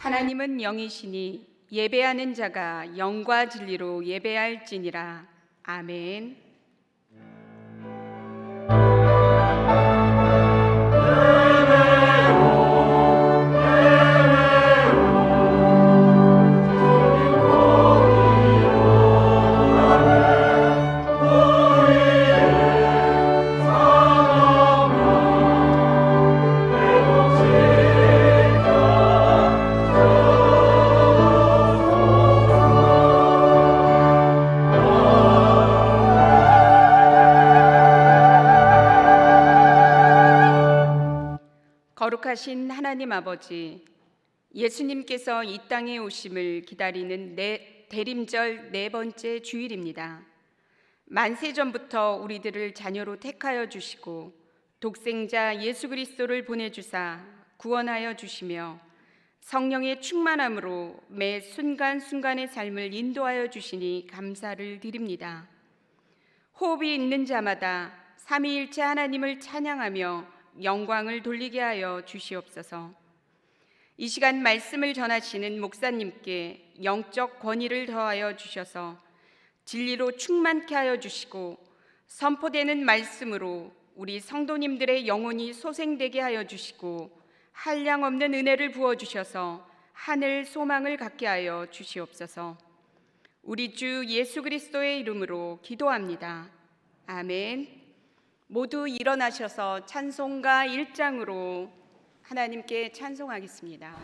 하나님은 영이시니 예배하는 자가 영과 진리로 예배할지니라. 아멘. 거룩하신 하나님 아버지, 예수님께서 이 땅에 오심을 기다리는 대림절 네 번째 주일입니다. 만세전부터 우리들을 자녀로 택하여 주시고 독생자 예수 그리스도를 보내주사 구원하여 주시며 성령의 충만함으로 매 순간순간의 삶을 인도하여 주시니 감사를 드립니다. 호흡이 있는 자마다 삼위일체 하나님을 찬양하며 영광을 돌리게 하여 주시옵소서. 이 시간 말씀을 전하시는 목사님께 영적 권위를 더하여 주셔서 진리로 충만케 하여 주시고 선포되는 말씀으로 우리 성도님들의 영혼이 소생되게 하여 주시고 한량없는 은혜를 부어주셔서 하늘 소망을 갖게 하여 주시옵소서. 우리 주 예수 그리스도의 이름으로 기도합니다. 아멘. 모두 일어나셔서 찬송가 1장으로 하나님께 찬송하겠습니다.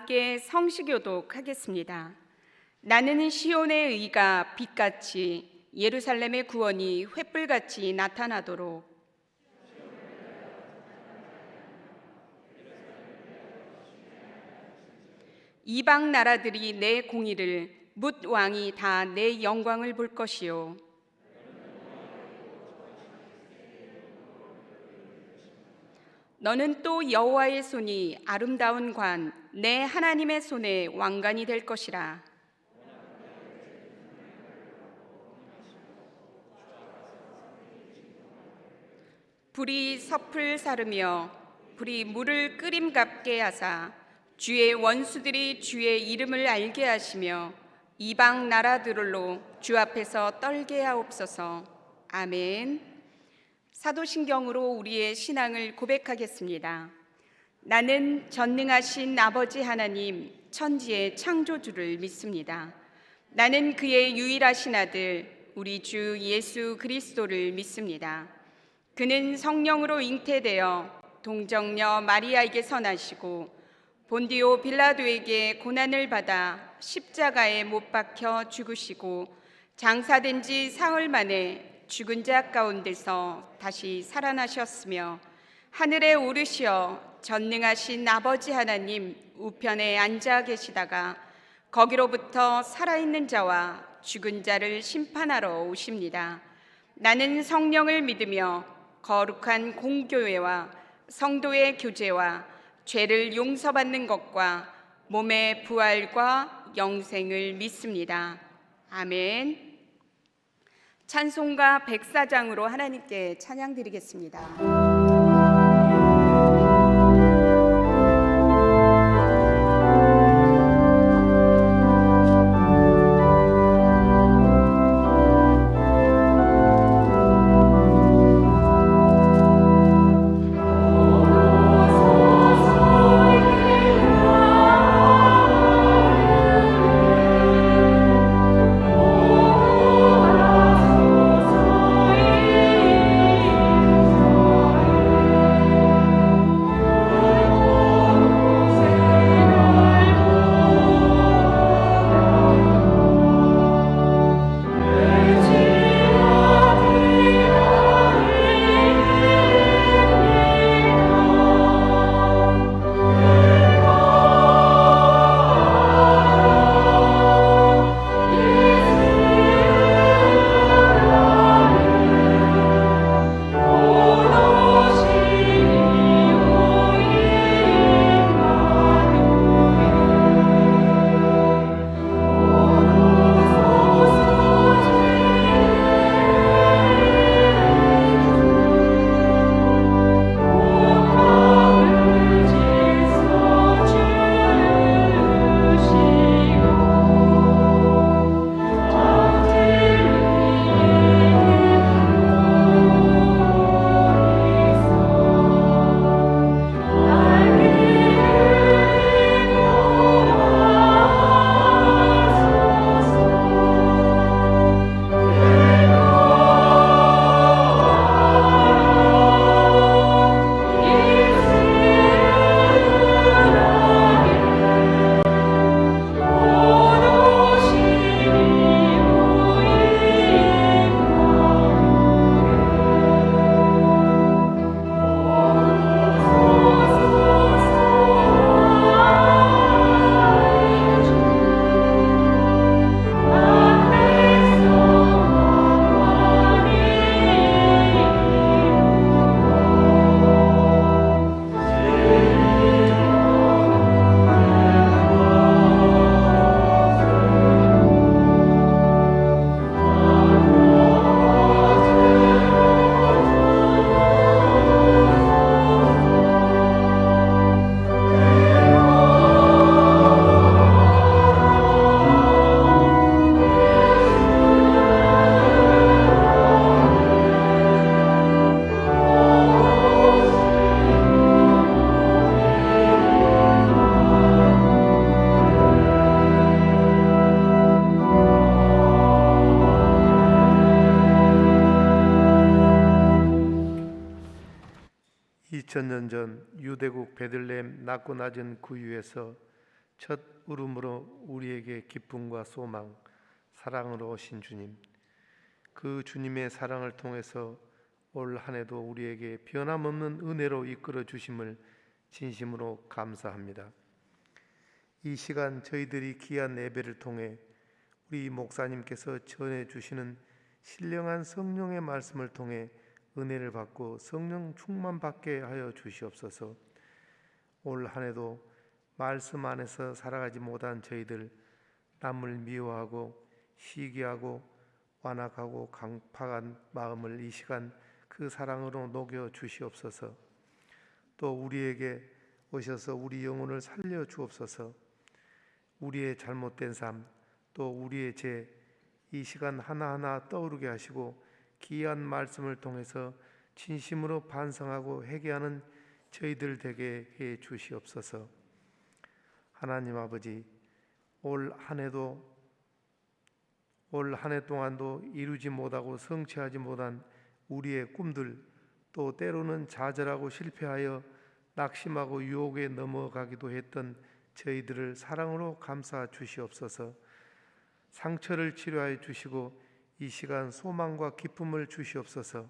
함께 성시교독하겠습니다. 나는 시온의 의가 빛같이 예루살렘의 구원이 횃불같이 나타나도록 이방 나라들이 내 공의를 뭇 왕이 다 내 영광을 볼 것이요 너는 또 여호와의 손이 아름다운 관 내 하나님의 손에 왕관이 될 것이라. 불이 섭을 사르며 불이 물을 끓임갑게 하사 주의 원수들이 주의 이름을 알게 하시며 이방 나라들로 주 앞에서 떨게 하옵소서. 아멘. 사도신경으로 우리의 신앙을 고백하겠습니다. 나는 전능하신 아버지 하나님 천지의 창조주를 믿습니다. 나는 그의 유일하신 아들 우리 주 예수 그리스도를 믿습니다. 그는 성령으로 잉태되어 동정녀 마리아에게서 나시고 본디오 빌라도에게 고난을 받아 십자가에 못 박혀 죽으시고 장사된 지 사흘 만에 죽은 자 가운데서 다시 살아나셨으며 하늘에 오르시어 전능하신 아버지 하나님 우편에 앉아 계시다가 거기로부터 살아있는 자와 죽은 자를 심판하러 오십니다. 나는 성령을 믿으며 거룩한 공교회와 성도의 교제와 죄를 용서받는 것과 몸의 부활과 영생을 믿습니다. 아멘. 찬송가 104장으로 하나님께 찬양드리겠습니다. 2000년 전 유대국 베들레헴 낮고 낮은 구유에서 첫 울음으로 우리에게 기쁨과 소망, 사랑으로 오신 주님, 그 주님의 사랑을 통해서 올 한 해도 우리에게 변함없는 은혜로 이끌어 주심을 진심으로 감사합니다. 이 시간 저희들이 귀한 예배를 통해 우리 목사님께서 전해 주시는 신령한 성령의 말씀을 통해 은혜를 받고 성령 충만 받게 하여 주시옵소서. 올 한 해도 말씀 안에서 살아가지 못한 저희들, 남을 미워하고 시기하고 완악하고 강팍한 마음을 이 시간 그 사랑으로 녹여 주시옵소서. 또 우리에게 오셔서 우리 영혼을 살려 주옵소서. 우리의 잘못된 삶, 또 우리의 죄, 이 시간 하나하나 떠오르게 하시고 귀한 말씀을 통해서 진심으로 반성하고 회개하는 저희들 되게 해 주시옵소서. 하나님 아버지, 올 한 해 동안도 이루지 못하고 성취하지 못한 우리의 꿈들, 또 때로는 좌절하고 실패하여 낙심하고 유혹에 넘어가기도 했던 저희들을 사랑으로 감싸 주시옵소서. 상처를 치료하여 주시고 이 시간 소망과 기쁨을 주시옵소서.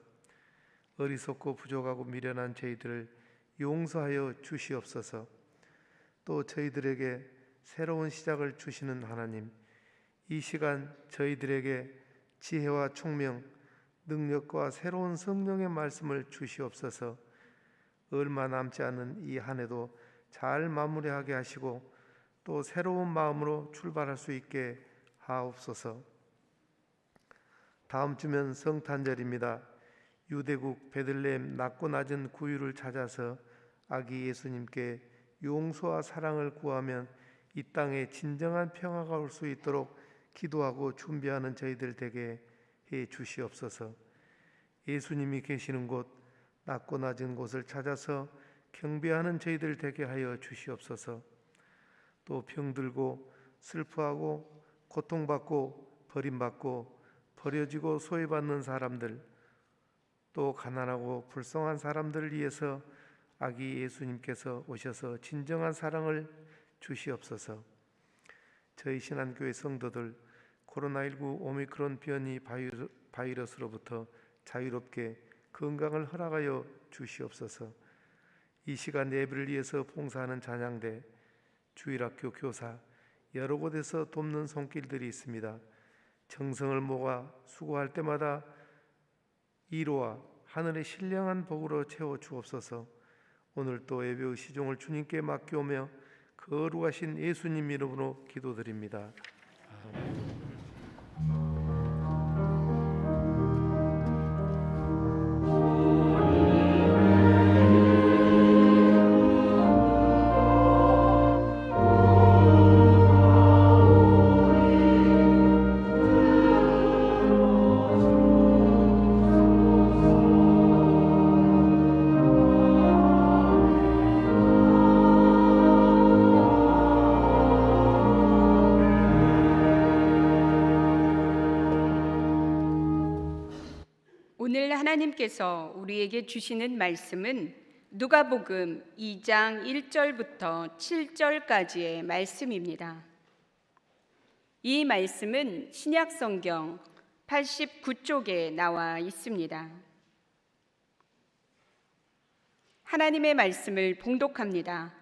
어리석고 부족하고 미련한 저희들을 용서하여 주시옵소서. 또 저희들에게 새로운 시작을 주시는 하나님, 이 시간 저희들에게 지혜와 총명, 능력과 새로운 성령의 말씀을 주시옵소서. 얼마 남지 않은 이 한 해도 잘 마무리하게 하시고 또 새로운 마음으로 출발할 수 있게 하옵소서. 다음 주면 성탄절입니다. 유대국 베들레헴 낮고 낮은 구유를 찾아서 아기 예수님께 용서와 사랑을 구하면 이 땅에 진정한 평화가 올 수 있도록 기도하고 준비하는 저희들 되게 해 주시옵소서. 예수님이 계시는 곳, 낮고 낮은 곳을 찾아서 경배하는 저희들 되게 하여 주시옵소서. 또 병들고 슬퍼하고 고통받고 버림받고 버려지고 소외받는 사람들, 또 가난하고 불쌍한 사람들을 위해서 아기 예수님께서 오셔서 진정한 사랑을 주시옵소서. 저희 신한교회 성도들 코로나19 오미크론 변이 바이러스로부터 자유롭게 건강을 허락하여 주시옵소서. 이 시간 예배를 위해서 봉사하는 찬양대, 주일학교 교사, 여러 곳에서 돕는 손길들이 있습니다. 정성을 모아 수고할 때마다 위로와 하늘의 신령한 복으로 채워 주옵소서. 오늘 또 예배의 시종을 주님께 맡겨오며 거룩하신 예수님 이름으로 기도드립니다. 오늘 하나님께서 우리에게 주시는 말씀은 누가복음 2장 1절부터 7절까지의 말씀입니다. 이 말씀은 신약성경 89쪽에 나와 있습니다. 하나님의 말씀을 봉독합니다.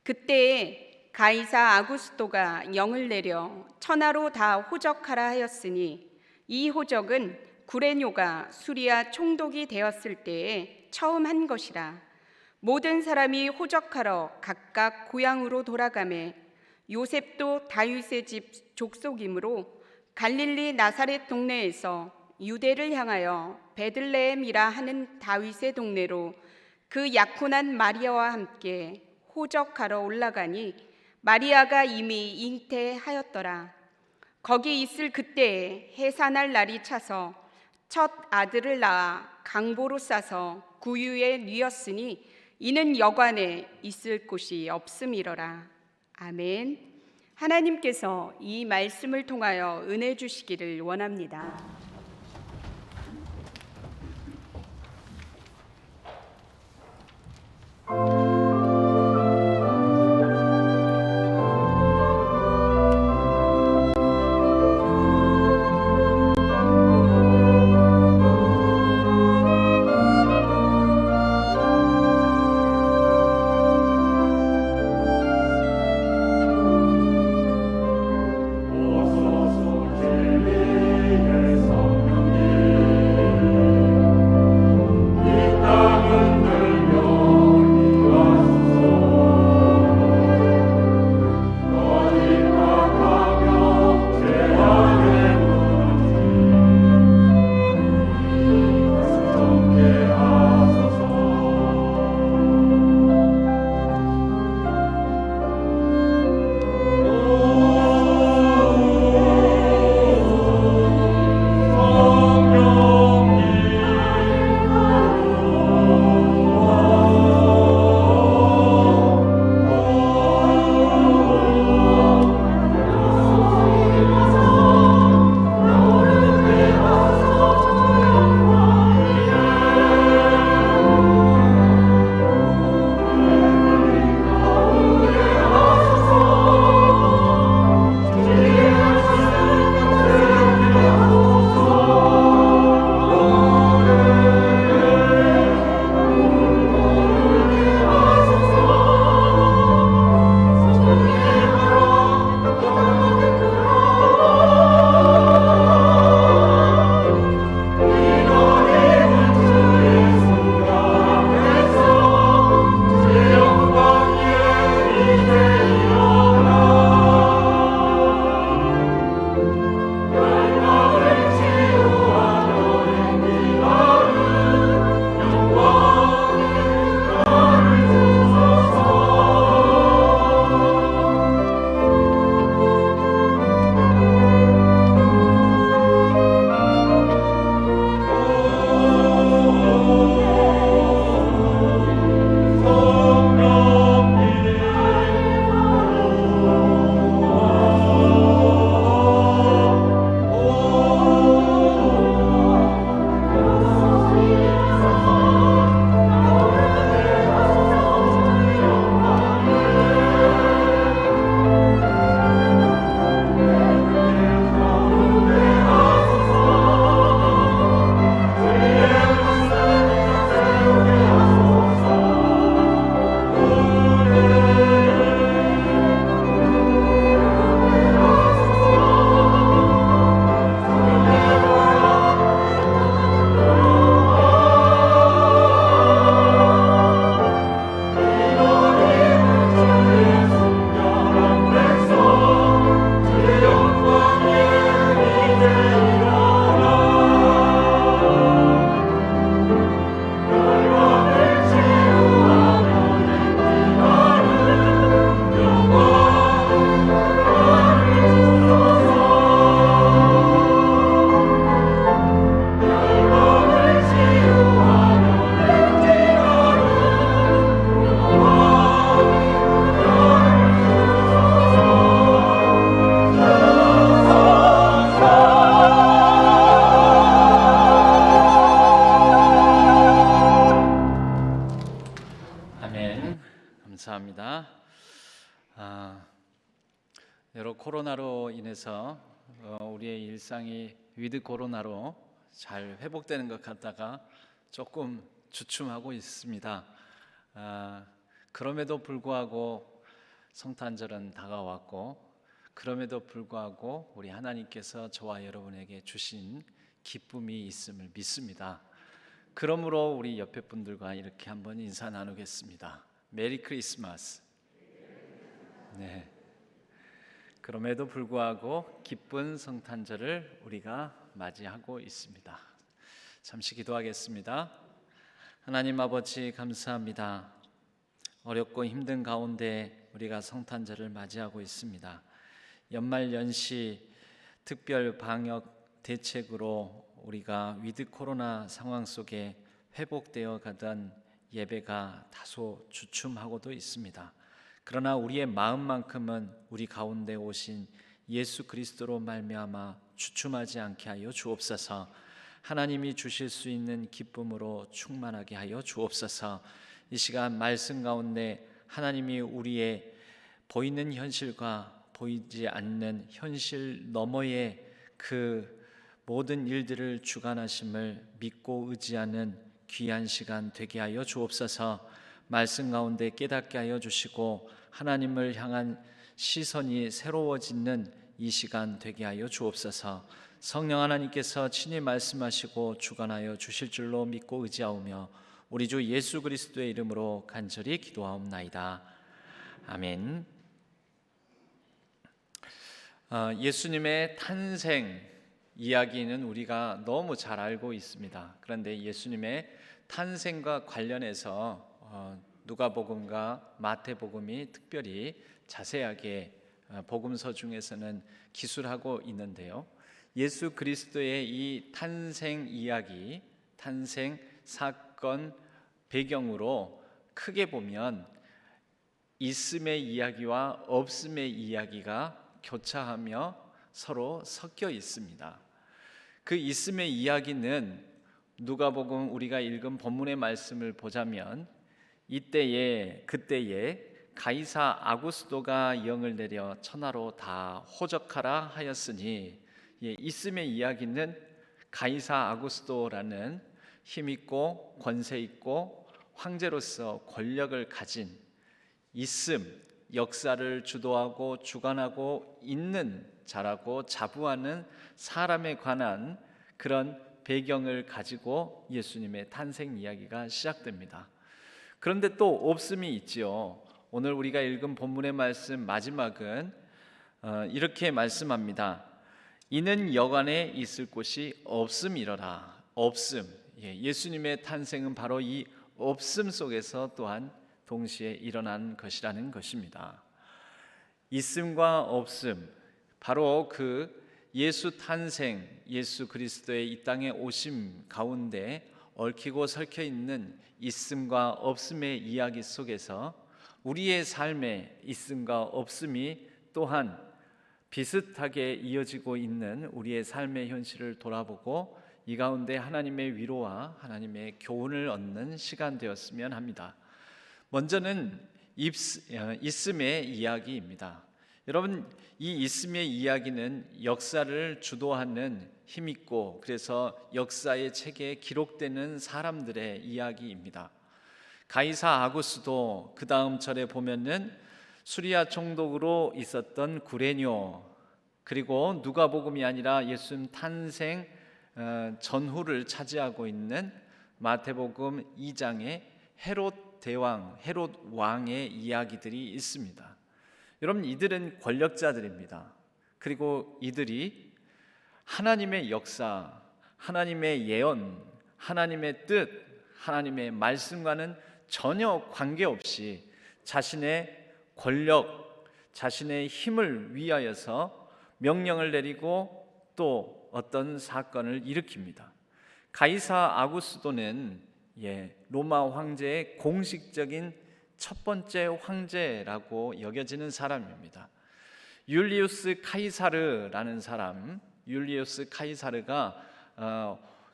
그때에 가이사 아구스토가 영을 내려 천하로 다 호적하라 하였으니 이 호적은 구레뇨가 수리아 총독이 되었을 때에 처음 한 것이라. 모든 사람이 호적하러 각각 고향으로 돌아가매 요셉도 다윗의 집 족속이므로 갈릴리 나사렛 동네에서 유대를 향하여 베들레헴이라 하는 다윗의 동네로 그 약혼한 마리아와 함께 호적하러 올라가니 마리아가 이미 잉태하였더라. 거기 있을 그때에 해산할 날이 차서 첫 아들을 낳아 강보로 싸서 구유에 뉘었으니 이는 여관에 있을 곳이 없음이러라. 아멘. 하나님께서 이 말씀을 통하여 은혜 주시기를 원합니다. 아멘. 감사합니다. 여러 코로나로 인해서 우리의 일상이 위드 코로나로 잘 회복되는 것 같다가 조금 주춤하고 있습니다. 그럼에도 불구하고 성탄절은 다가왔고, 그럼에도 불구하고 우리 하나님께서 저와 여러분에게 주신 기쁨이 있음을 믿습니다. 그러므로 우리 옆에 분들과 이렇게 한번 인사 나누겠습니다. 메리 크리스마스. 네. 그럼에도 불구하고 기쁜 성탄절을 우리가 맞이하고 있습니다. 잠시 기도하겠습니다. 하나님 아버지 감사합니다. 어렵고 힘든 가운데 우리가 성탄절을 맞이하고 있습니다. 연말 연시 특별 방역 대책으로 우리가 위드 코로나 상황 속에 회복되어 가던 예배가 다소 주춤하고도 있습니다. 그러나 우리의 마음만큼은 우리 가운데 오신 예수 그리스도로 말미암아 주춤하지 않게 하여 주옵소서. 하나님이 주실 수 있는 기쁨으로 충만하게 하여 주옵소서. 이 시간 말씀 가운데 하나님이 우리의 보이는 현실과 보이지 않는 현실 너머의 그 모든 일들을 주관하심을 믿고 의지하는 귀한 시간 되게 하여 주옵소서. 말씀 가운데 깨닫게 하여 주시고 하나님을 향한 시선이 새로워지는 이 시간 되게 하여 주옵소서. 성령 하나님께서 친히 말씀하시고 주관하여 주실 줄로 믿고 의지하오며 우리 주 예수 그리스도의 이름으로 간절히 기도하옵나이다. 아멘. 예수님의 탄생 이야기는 우리가 너무 잘 알고 있습니다. 그런데 예수님의 탄생과 관련해서 누가복음과 마태복음이 특별히 자세하게 복음서 중에서는 기술하고 있는데요. 예수 그리스도의 이 탄생 이야기, 탄생 사건 배경으로 크게 보면 있음의 이야기와 없음의 이야기가 교차하며 서로 섞여 있습니다. 그 있음의 이야기는 누가복음 우리가 읽은 본문의 말씀을 보자면 이때에 그때에 가이사 아구스도가 영을 내려 천하로 다 호적하라 하였으니, 있음의 이야기는 가이사 아구스도라는 힘있고 권세있고 황제로서 권력을 가진 있음, 역사를 주도하고 주관하고 있는 자라고 자부하는 사람에 관한 그런 배경을 가지고 예수님의 탄생 이야기가 시작됩니다. 그런데 또 없음이 있지요. 오늘 우리가 읽은 본문의 말씀 마지막은 이렇게 말씀합니다. 이는 여관에 있을 곳이 없음이러라. 없음. 예수님의 탄생은 바로 이 없음 속에서 또한 동시에 일어난 것이라는 것입니다. 있음과 없음, 바로 그 예수 탄생, 예수 그리스도의 이 땅에 오심 가운데 얽히고 설켜 있는 있음과 없음의 이야기 속에서 우리의 삶의 있음과 없음이 또한 비슷하게 이어지고 있는 우리의 삶의 현실을 돌아보고 이 가운데 하나님의 위로와 하나님의 교훈을 얻는 시간 되었으면 합니다. 먼저는 있음의 이야기입니다. 여러분, 이 있음의 이야기는 역사를 주도하는 힘있고 그래서 역사의 책에 기록되는 사람들의 이야기입니다. 가이사 아구스도, 그 다음 절에 보면은 수리아 총독으로 있었던 구레뇨, 그리고 누가복음이 아니라 예수님 탄생 전후를 차지하고 있는 마태복음 2장의 헤롯 대왕, 헤롯 왕의 이야기들이 있습니다. 여러분, 이들은 권력자들입니다. 그리고 이들이 하나님의 역사, 하나님의 예언, 하나님의 뜻, 하나님의 말씀과는 전혀 관계없이 자신의 권력, 자신의 힘을 위하여서 명령을 내리고 또 어떤 사건을 일으킵니다. 가이사 아구스도는 로마 황제의 공식적인 첫 번째 황제라고 여겨지는 사람입니다. 율리우스 카이사르라는 사람, 율리우스 카이사르가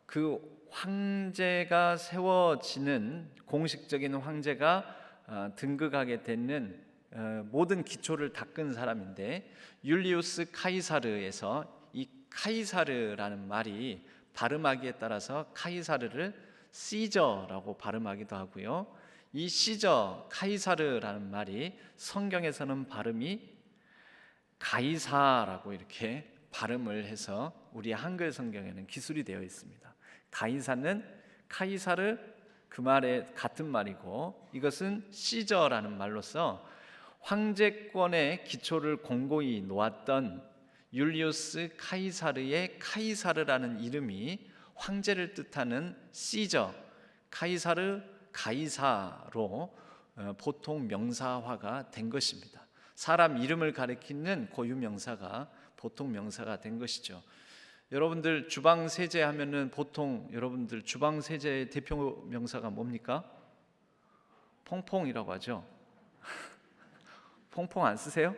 그 황제가 세워지는 공식적인 황제가 등극하게 되는 모든 기초를 닦은 사람인데, 율리우스 카이사르에서 이 카이사르라는 말이 발음하기에 따라서 카이사르를 시저라고 발음하기도 하고요. 이 시저 카이사르라는 말이 성경에서는 발음이 가이사라고 이렇게 발음을 해서 우리 한글 성경에는 기술이 되어 있습니다. 가이사는 카이사르 그 말의 같은 말이고, 이것은 시저라는 말로서 황제권의 기초를 공고히 놓았던 율리우스 카이사르의 카이사르라는 이름이 황제를 뜻하는 시저, 카이사르, 가이사로 보통 명사화가 된 것입니다. 사람 이름을 가리키는 고유 명사가 보통 명사가 된 것이죠. 여러분들 주방 세제 하면은 보통 여러분들 주방 세제의 대표 명사가 뭡니까? 퐁퐁이라고 하죠. 퐁퐁 안 쓰세요?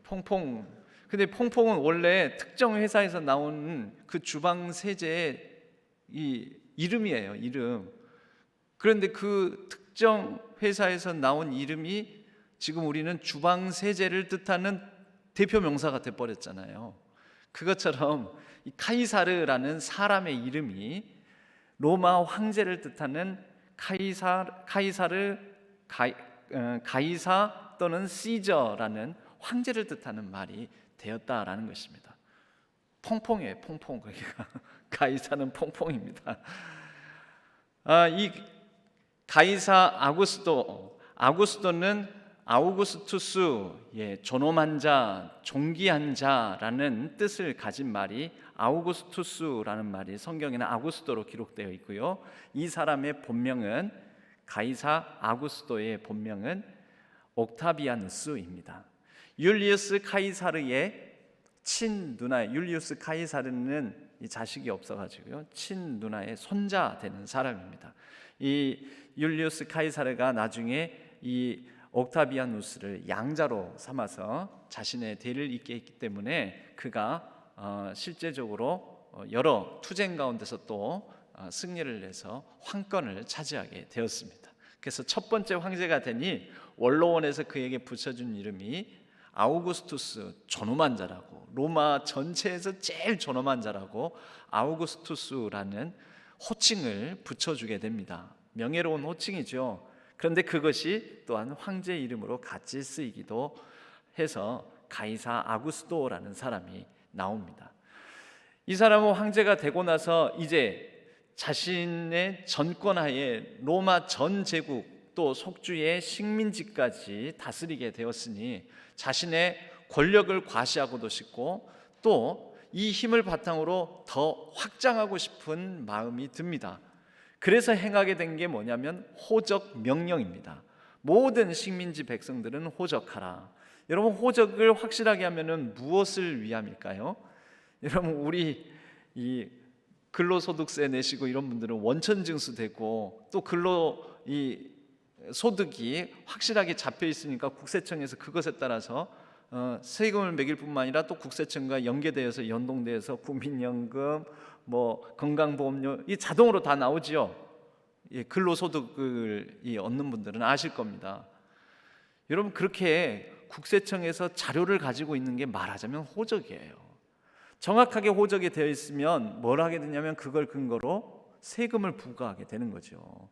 퐁퐁. 근데 퐁퐁은 원래 특정 회사에서 나오는 그 주방 세제의 이 이름이에요, 이름. 그런데 그 특정 회사에서 나온 이름이 지금 우리는 주방 세제를 뜻하는 대표 명사가 돼 버렸잖아요. 그것처럼 이 카이사르라는 사람의 이름이 로마 황제를 뜻하는 카이사르, 가이사 또는 시저라는 황제를 뜻하는 말이 되었다라는 것입니다. 퐁퐁이에요, 퐁퐁. 그러니까 가이사는 퐁퐁입니다. 이 가이사 아구스토는 아우구스투스, 존엄한 자, 존귀한 자라는 뜻을 가진 말이 아우구스투스라는 말이 성경에는 아구스토로 기록되어 있고요. 이 사람의 본명은 가이사 아구스토의 본명은 옥타비아누스입니다. 율리우스 카이사르의 친누나, 율리우스 카이사르는 이 자식이 없어가지고요, 친누나의 손자 되는 사람입니다. 이 율리우스 카이사르가 나중에 이 옥타비아누스를 양자로 삼아서 자신의 대를 잇게 했기 때문에 그가 실제적으로 여러 투쟁 가운데서 또 승리를 내서 황권을 차지하게 되었습니다. 그래서 첫 번째 황제가 되니 원로원에서 그에게 붙여준 이름이 아우구스투스, 존엄한 자라고, 로마 전체에서 제일 존엄한 자라고 아우구스투스라는 호칭을 붙여주게 됩니다. 명예로운 호칭이죠. 그런데 그것이 또한 황제 이름으로 같이 쓰이기도 해서 가이사 아구스토라는 사람이 나옵니다. 이 사람은 황제가 되고 나서 이제 자신의 전권하에 로마 전 제국 또 속주의 식민지까지 다스리게 되었으니 자신의 권력을 과시하고도 싶고 또 이 힘을 바탕으로 더 확장하고 싶은 마음이 듭니다. 그래서 행하게 된 게 뭐냐면 호적 명령입니다. 모든 식민지 백성들은 호적하라. 여러분, 호적을 확실하게 하면은 무엇을 위함일까요? 여러분, 우리 이 근로소득세 내시고 이런 분들은 원천징수 되고 또 근로 이 소득이 확실하게 잡혀 있으니까 국세청에서 그것에 따라서 세금을 매길 뿐만 아니라 또 국세청과 연계되어서 연동되어서 국민연금, 뭐 건강보험료 이 자동으로 다 나오지요. 근로소득을 얻는 분들은 아실 겁니다. 여러분, 그렇게 국세청에서 자료를 가지고 있는 게 말하자면 호적이에요. 정확하게 호적이 되어 있으면 뭘 하게 되냐면 그걸 근거로 세금을 부과하게 되는 거죠.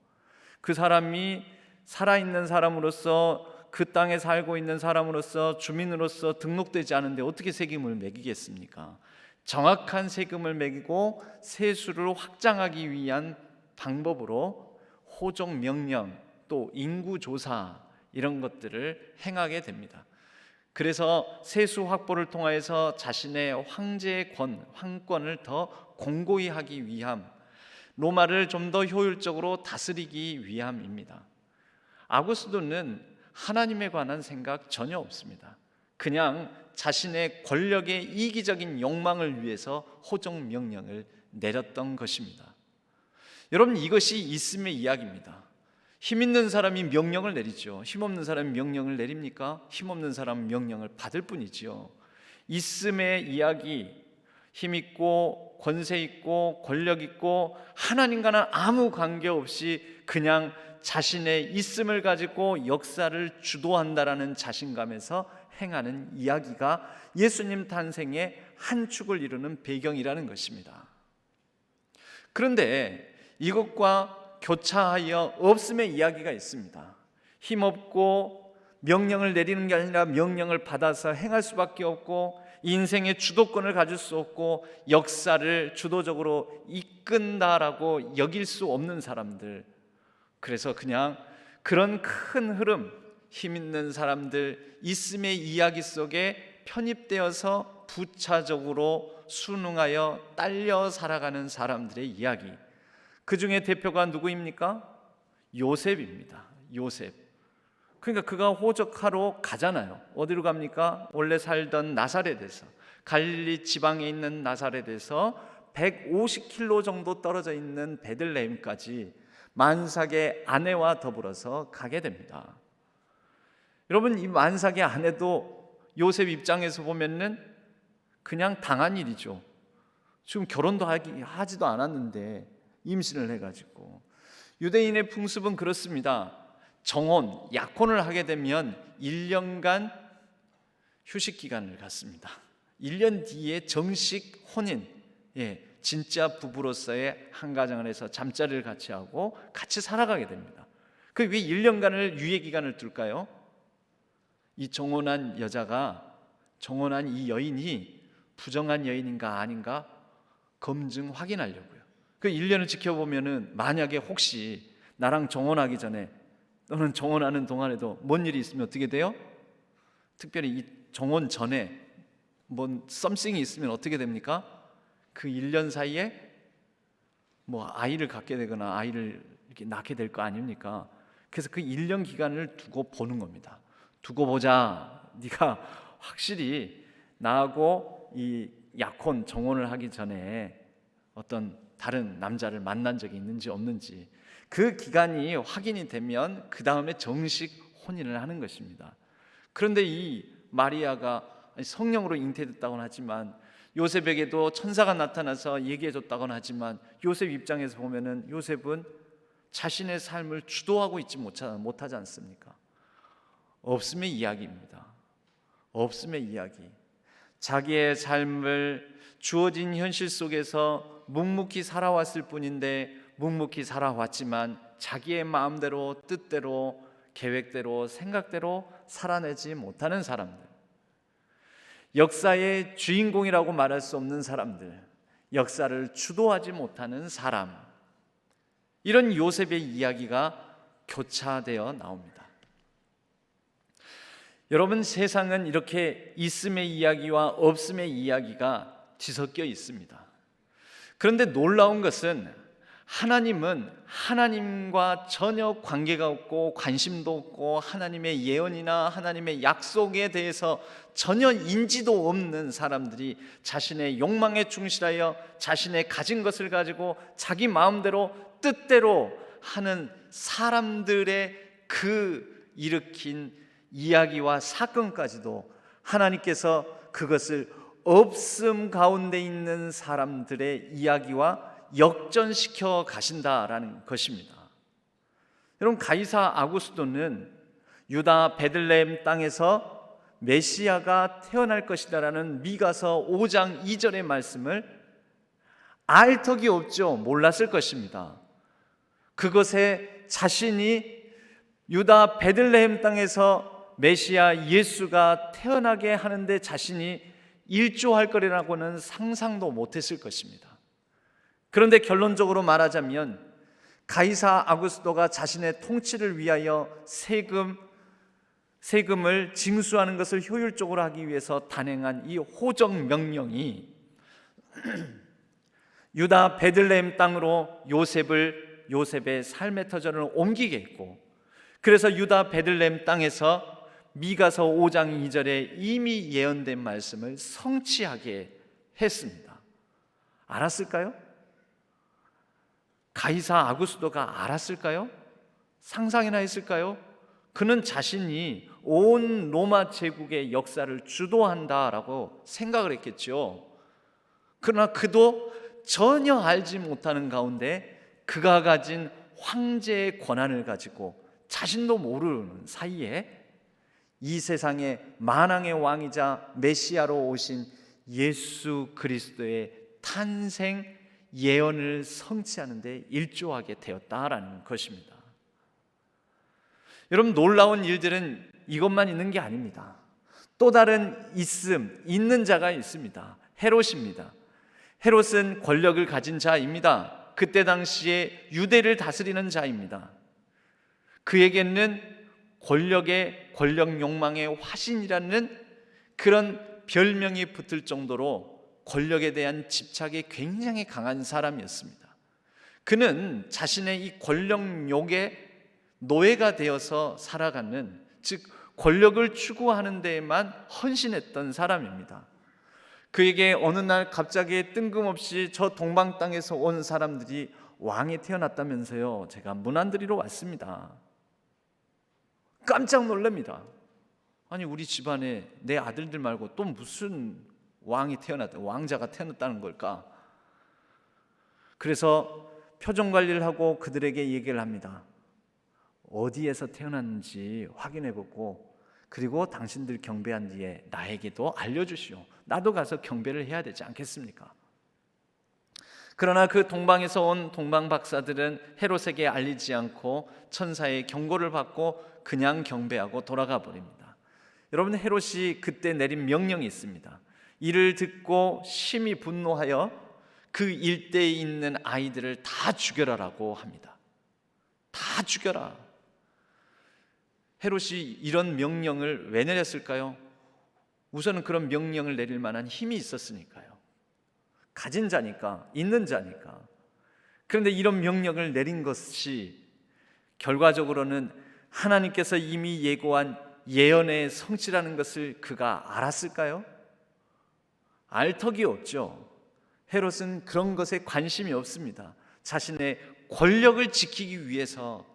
그 사람이 살아있는 사람으로서, 그 땅에 살고 있는 사람으로서, 주민으로서 등록되지 않은데 어떻게 세금을 매기겠습니까? 정확한 세금을 매기고 세수를 확장하기 위한 방법으로 호적 명령 또 인구 조사 이런 것들을 행하게 됩니다. 그래서 세수 확보를 통하여서 자신의 황제의 황권을 더 공고히 하기 위함, 로마를 좀 더 효율적으로 다스리기 위함입니다. 아구스토는 하나님에 관한 생각 전혀 없습니다. 그냥 자신의 권력의 이기적인 욕망을 위해서 호적 명령을 내렸던 것입니다. 여러분, 이것이 있음의 이야기입니다. 힘 있는 사람이 명령을 내리죠. 힘 없는 사람이 명령을 내립니까? 힘 없는 사람은 명령을 받을 뿐이지요. 있음의 이야기, 힘 있고 권세 있고 권력 있고 하나님과는 아무 관계 없이 그냥 자신의 있음을 가지고 역사를 주도한다라는 자신감에서 행하는 이야기가 예수님 탄생의 한 축을 이루는 배경이라는 것입니다. 그런데 이것과 교차하여 없음의 이야기가 있습니다. 힘없고 명령을 내리는 게 아니라 명령을 받아서 행할 수밖에 없고 인생의 주도권을 가질 수 없고 역사를 주도적으로 이끈다라고 여길 수 없는 사람들, 그래서 그냥 그런 큰 흐름, 힘 있는 사람들, 있음의 이야기 속에 편입되어서 부차적으로 순응하여 딸려 살아가는 사람들의 이야기, 그 중에 대표가 누구입니까? 요셉입니다. 요셉. 그러니까 그가 호적하러 가잖아요. 어디로 갑니까? 원래 살던 나사렛에서, 갈릴리 지방에 있는 나사렛에서 150km 정도 떨어져 있는 베들레헴까지 만삭의 아내와 더불어서 가게 됩니다. 여러분, 이 만삭의 아내도 요셉 입장에서 보면은 그냥 당한 일이죠. 지금 결혼도 하지도 않았는데 임신을 해가지고. 유대인의 풍습은 그렇습니다. 정혼, 약혼을 하게 되면 1년간 휴식 기간을 갖습니다. 1년 뒤에 정식 혼인, 진짜 부부로서의 한 가정을 해서 잠자리를 같이 하고 같이 살아가게 됩니다. 그 왜 1년간을 유예 기간을 둘까요? 이 정혼한 여자가, 정혼한 이 여인이 부정한 여인인가 아닌가 검증 확인하려고요. 그 1년을 지켜보면은 만약에 혹시 나랑 정혼하기 전에 또는 정혼하는 동안에도 뭔 일이 있으면 어떻게 돼요? 특별히 이 정혼 전에 뭔 썸씽이 있으면 어떻게 됩니까? 그 1년 사이에 뭐 아이를 갖게 되거나 아이를 이렇게 낳게 될 거 아닙니까? 그래서 그 1년 기간을 두고 보는 겁니다. 두고 보자. 네가 확실히 나하고 이 약혼, 정혼을 하기 전에 어떤 다른 남자를 만난 적이 있는지 없는지, 그 기간이 확인이 되면 그 다음에 정식 혼인을 하는 것입니다. 그런데 이 마리아가 성령으로 잉태됐다고는 하지만, 요셉에게도 천사가 나타나서 얘기해줬다고는 하지만, 요셉 입장에서 보면은 요셉은 자신의 삶을 주도하고 있지 못하지 않습니까? 없음의 이야기입니다. 없음의 이야기. 자기의 삶을 주어진 현실 속에서 묵묵히 살아왔을 뿐인데, 묵묵히 살아왔지만 자기의 마음대로, 뜻대로, 계획대로, 생각대로 살아내지 못하는 사람들, 역사의 주인공이라고 말할 수 없는 사람들, 역사를 주도하지 못하는 사람, 이런 요셉의 이야기가 교차되어 나옵니다. 여러분, 세상은 이렇게 있음의 이야기와 없음의 이야기가 뒤섞여 있습니다. 그런데 놀라운 것은 하나님은 하나님과 전혀 관계가 없고 관심도 없고 하나님의 예언이나 하나님의 약속에 대해서 전혀 인지도 없는 사람들이 자신의 욕망에 충실하여 자신의 가진 것을 가지고 자기 마음대로 뜻대로 하는 사람들의 그 일으킨 이야기와 사건까지도 하나님께서 그것을 없음 가운데 있는 사람들의 이야기와 역전시켜 가신다라는 것입니다. 여러분, 가이사 아구스도는 유다 베들레헴 땅에서 메시아가 태어날 것이다라는 미가서 5장 2절의 말씀을 알 턱이 없죠. 몰랐을 것입니다. 그것에 자신이 유다 베들레헴 땅에서 메시아 예수가 태어나게 하는데 자신이 일조할 거리라고는 상상도 못했을 것입니다. 그런데 결론적으로 말하자면 가이사 아구스도가 자신의 통치를 위하여 세금을 징수하는 것을 효율적으로 하기 위해서 단행한 이 호적 명령이 유다 베들레헴 땅으로 요셉의 삶의 터전을 옮기게 했고, 그래서 유다 베들레헴 땅에서 미가서 5장 2절에 이미 예언된 말씀을 성취하게 했습니다. 알았을까요? 가이사 아구스도가 알았을까요? 상상이나 했을까요? 그는 자신이 온 로마 제국의 역사를 주도한다라고 생각을 했겠죠. 그러나 그도 전혀 알지 못하는 가운데 그가 가진 황제의 권한을 가지고 자신도 모르는 사이에 이 세상의 만왕의 왕이자 메시아로 오신 예수 그리스도의 탄생 예언을 성취하는 데 일조하게 되었다라는 것입니다. 여러분, 놀라운 일들은 이것만 있는 게 아닙니다. 또 다른 있는 자가 있습니다. 헤롯입니다. 헤롯은 권력을 가진 자입니다. 그때 당시에 유대를 다스리는 자입니다. 그에게는 권력 욕망의 화신이라는 그런 별명이 붙을 정도로 권력에 대한 집착이 굉장히 강한 사람이었습니다. 그는 자신의 이 권력욕의 노예가 되어서 살아가는, 즉 권력을 추구하는 데에만 헌신했던 사람입니다. 그에게 어느 날 갑자기 뜬금없이 저 동방 땅에서 온 사람들이 왕이 태어났다면서요. 제가 문안드리러 왔습니다. 깜짝 놀랍니다. 아니, 우리 집안에 내 아들들 말고 또 무슨 왕자가 태어났다는 걸까? 그래서 표정 관리를 하고 그들에게 얘기를 합니다. 어디에서 태어났는지 확인해보고 그리고 당신들 경배한 뒤에 나에게도 알려주시오. 나도 가서 경배를 해야 되지 않겠습니까? 그러나 그 동방에서 온 동방 박사들은 헤롯에게 알리지 않고 천사의 경고를 받고 그냥 경배하고 돌아가 버립니다. 여러분, 헤롯이 그때 내린 명령이 있습니다. 이를 듣고 심히 분노하여 그 일대에 있는 아이들을 다 죽여라라고 합니다. 다 죽여라. 헤롯이 이런 명령을 왜 내렸을까요? 우선은 그런 명령을 내릴 만한 힘이 있었으니까요. 가진 자니까, 있는 자니까. 그런데 이런 명령을 내린 것이 결과적으로는 하나님께서 이미 예고한 예언의 성취라는 것을 그가 알았을까요? 알 턱이 없죠. 헤롯은 그런 것에 관심이 없습니다. 자신의 권력을 지키기 위해서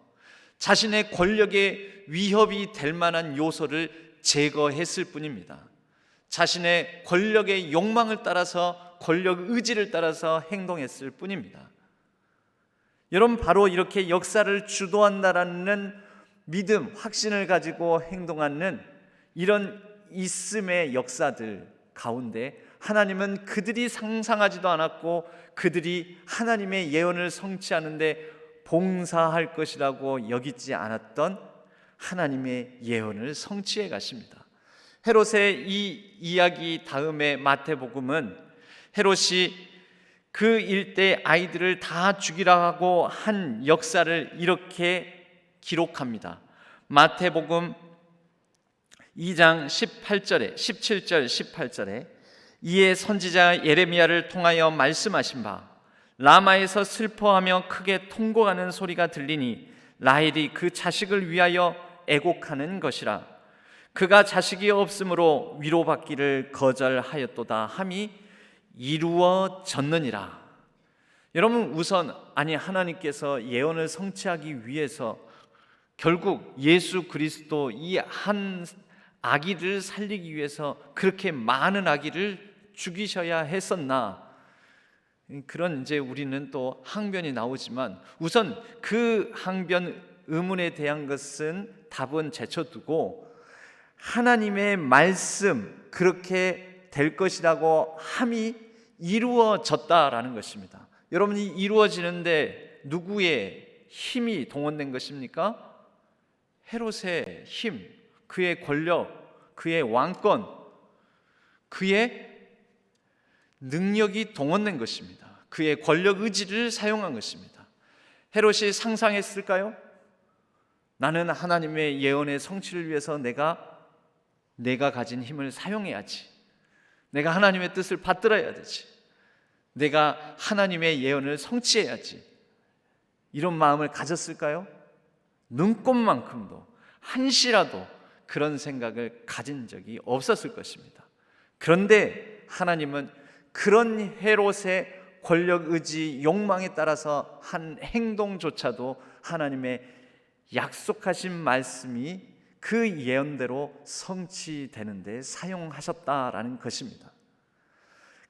자신의 권력에 위협이 될 만한 요소를 제거했을 뿐입니다. 자신의 권력의 욕망을 따라서, 권력 의지를 따라서 행동했을 뿐입니다. 여러분, 바로 이렇게 역사를 주도한다라는 믿음, 확신을 가지고 행동하는 이런 있음의 역사들 가운데 하나님은 그들이 상상하지도 않았고 그들이 하나님의 예언을 성취하는데 봉사할 것이라고 여기지 않았던 하나님의 예언을 성취해 가십니다. 헤롯의 이 이야기 다음에 마태복음은 헤롯이 그 일대 아이들을 다 죽이라고 한 역사를 이렇게 기록합니다. 마태복음 2장 18절에 17절 18절에 이에 선지자 예레미야를 통하여 말씀하신 바 라마에서 슬퍼하며 크게 통곡하는 소리가 들리니 라헬이 그 자식을 위하여 애곡하는 것이라. 그가 자식이 없으므로 위로받기를 거절하였도다 함이 이루어졌느니라. 여러분, 우선 하나님께서 예언을 성취하기 위해서 결국 예수 그리스도 이 한 아기를 살리기 위해서 그렇게 많은 아기를 죽이셔야 했었나? 그런 이제 우리는 또 항변이 나오지만 우선 그 항변 의문에 대한 것은 답은 제쳐두고 하나님의 말씀, 그렇게 될 것이라고 함이 이루어졌다라는 것입니다. 여러분이 이루어지는데 누구의 힘이 동원된 것입니까? 헤롯의 힘, 그의 권력, 그의 왕권, 그의 능력이 동원된 것입니다. 그의 권력 의지를 사용한 것입니다. 헤롯이 상상했을까요? 나는 하나님의 예언의 성취를 위해서 내가 가진 힘을 사용해야지. 내가 하나님의 뜻을 받들어야 되지. 내가 하나님의 예언을 성취해야지. 이런 마음을 가졌을까요? 눈꼽만큼도 한시라도 그런 생각을 가진 적이 없었을 것입니다. 그런데 하나님은 그런 헤롯의 권력 의지, 욕망에 따라서 한 행동조차도 하나님의 약속하신 말씀이 그 예언대로 성취되는 데 사용하셨다라는 것입니다.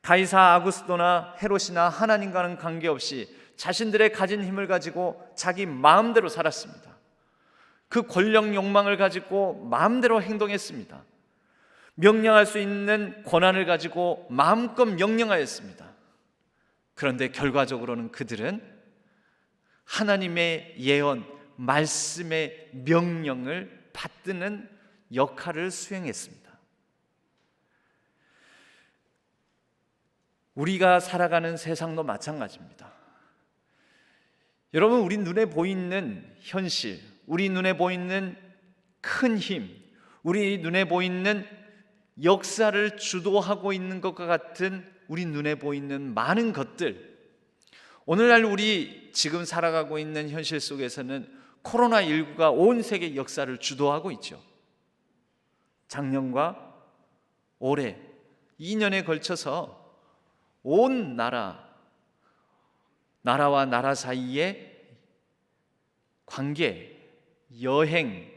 가이사 아구스토나 헤롯이나 하나님과는 관계없이 자신들의 가진 힘을 가지고 자기 마음대로 살았습니다. 그 권력 욕망을 가지고 마음대로 행동했습니다. 명령할 수 있는 권한을 가지고 마음껏 명령하였습니다. 그런데 결과적으로는 그들은 하나님의 예언, 말씀의 명령을 받드는 역할을 수행했습니다. 우리가 살아가는 세상도 마찬가지입니다. 여러분, 우리 눈에 보이는 현실, 우리 눈에 보이는 큰 힘, 우리 눈에 보이는 역사를 주도하고 있는 것과 같은 우리 눈에 보이는 많은 것들, 오늘날 우리 지금 살아가고 있는 현실 속에서는 코로나19가 온 세계 역사를 주도하고 있죠. 작년과 올해 2년에 걸쳐서 온 나라와 나라 사이의 관계, 여행,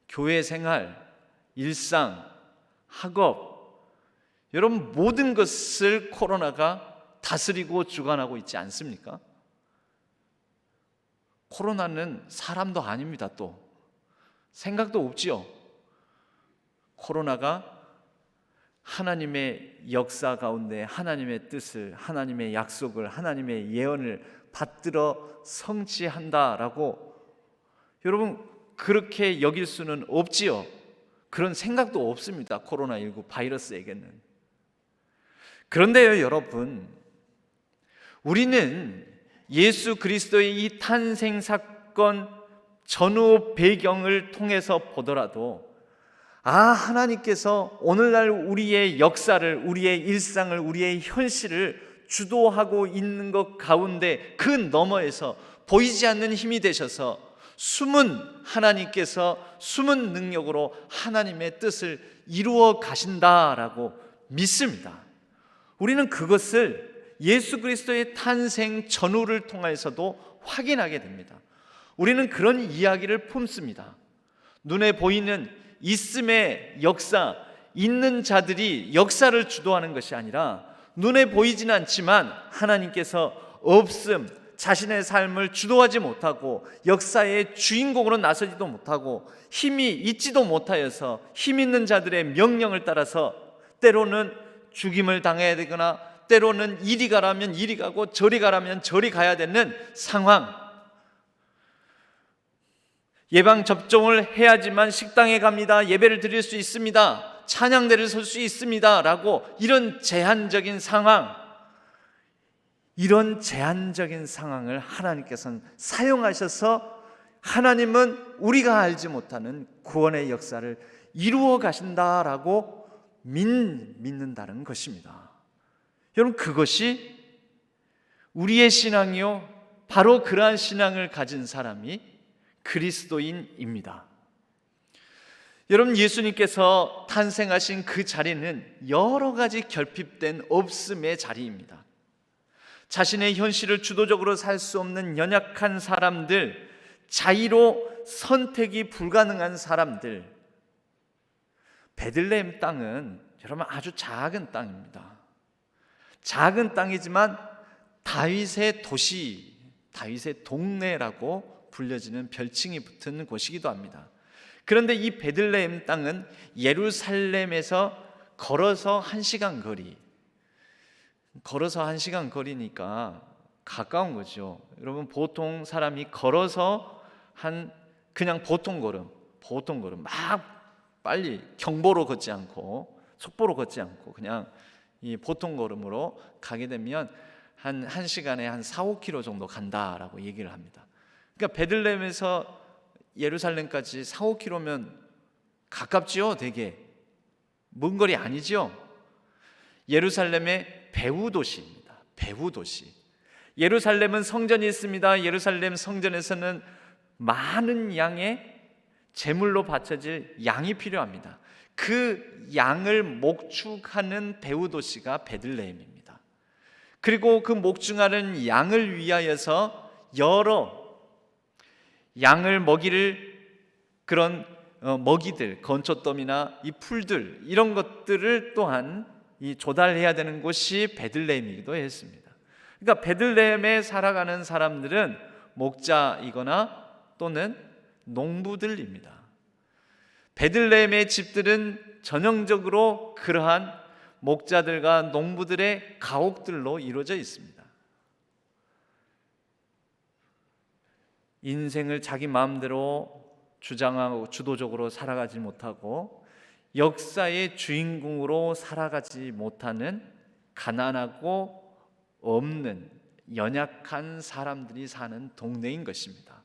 교회 생활, 일상, 학업, 여러분 모든 것을 코로나가 다스리고 주관하고 있지 않습니까? 코로나는 사람도 아닙니다. 또 생각도 없지요. 코로나가 하나님의 역사 가운데 하나님의 뜻을, 하나님의 약속을, 하나님의 예언을 받들어 성취한다라고 여러분 그렇게 여길 수는 없지요. 그런 생각도 없습니다. 코로나19 바이러스에게는. 그런데요, 여러분, 우리는 예수 그리스도의 이 탄생 사건 전후 배경을 통해서 보더라도 하나님께서 오늘날 우리의 역사를, 우리의 일상을, 우리의 현실을 주도하고 있는 것 가운데 그 너머에서 보이지 않는 힘이 되셔서 하나님께서 숨은 능력으로 하나님의 뜻을 이루어 가신다라고 믿습니다. 우리는 그것을 예수 그리스도의 탄생 전후를 통해서도 확인하게 됩니다. 우리는 그런 이야기를 품습니다. 눈에 보이는 있음의 역사, 있는 자들이 역사를 주도하는 것이 아니라 눈에 보이지는 않지만 하나님께서 없음, 자신의 삶을 주도하지 못하고 역사의 주인공으로 나서지도 못하고 힘이 있지도 못하여서 힘 있는 자들의 명령을 따라서 때로는 죽임을 당해야 되거나 때로는 이리 가라면 이리 가고 저리 가라면 저리 가야 되는 상황, 예방접종을 해야지만 식당에 갑니다, 예배를 드릴 수 있습니다, 찬양대를 설 수 있습니다 라고 이런 제한적인 상황, 이런 제한적인 상황을 하나님께서는 사용하셔서 하나님은 우리가 알지 못하는 구원의 역사를 이루어 가신다라고 믿는다는 것입니다. 여러분, 그것이 우리의 신앙이요, 바로 그러한 신앙을 가진 사람이 그리스도인입니다. 여러분, 예수님께서 탄생하신 그 자리는 여러 가지 결핍된 없음의 자리입니다. 자신의 현실을 주도적으로 살 수 없는 연약한 사람들, 자의로 선택이 불가능한 사람들. 베들레헴 땅은 여러분 아주 작은 땅입니다. 작은 땅이지만 다윗의 도시, 다윗의 동네라고 불려지는 별칭이 붙은 곳이기도 합니다. 그런데 이 베들레헴 땅은 예루살렘에서 걸어서 1시간 거리, 걸어서 1시간 거리니까 가까운 거죠. 여러분, 보통 사람이 걸어서 그냥 보통 걸음 막 빨리 경보로 걷지 않고 속보로 걷지 않고 그냥 이 보통 걸음으로 가게 되면 한 1시간에 한 4-5km 정도 간다라고 얘기를 합니다. 그러니까 베들레헴에서 예루살렘까지 4-5km면 가깝지요. 되게 먼 거리 아니죠. 예루살렘의 배후 도시입니다. 배후 도시. 예루살렘은 성전이 있습니다. 예루살렘 성전에서는 많은 양의 제물로 바쳐질 양이 필요합니다. 그 양을 목축하는 배후 도시가 베들레헴입니다. 그리고 그 목축하는 양을 위하여서 여러 양을 먹이를 그런 먹이들, 건초더미나 이 풀들, 이런 것들을 또한 이 조달해야 되는 곳이 베들레헴이기도 했습니다. 그러니까 베들레헴에 살아가는 사람들은 목자이거나 또는 농부들입니다. 베들레헴의 집들은 전형적으로 그러한 목자들과 농부들의 가옥들로 이루어져 있습니다. 인생을 자기 마음대로 주장하고 주도적으로 살아가지 못하고 역사의 주인공으로 살아가지 못하는 가난하고 없는 연약한 사람들이 사는 동네인 것입니다.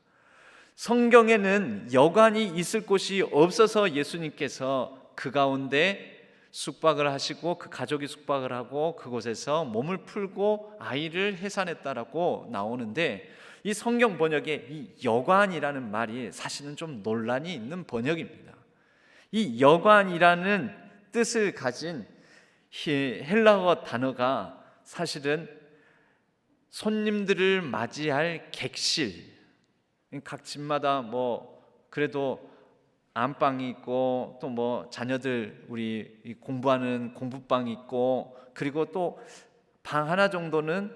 성경에는 여관이 있을 곳이 없어서 예수님께서 그 가운데 숙박을 하시고 그 가족이 숙박을 하고 그곳에서 몸을 풀고 아이를 해산했다라고 나오는데, 이 성경 번역에 이 여관이라는 말이 사실은 좀 논란이 있는 번역입니다. 이 여관이라는 뜻을 가진 헬라어 단어가 사실은 손님들을 맞이할 객실, 각 집마다 뭐 그래도 안방이 있고 또 뭐 자녀들 우리 공부하는 공부방이 있고, 그리고 또 방 하나 정도는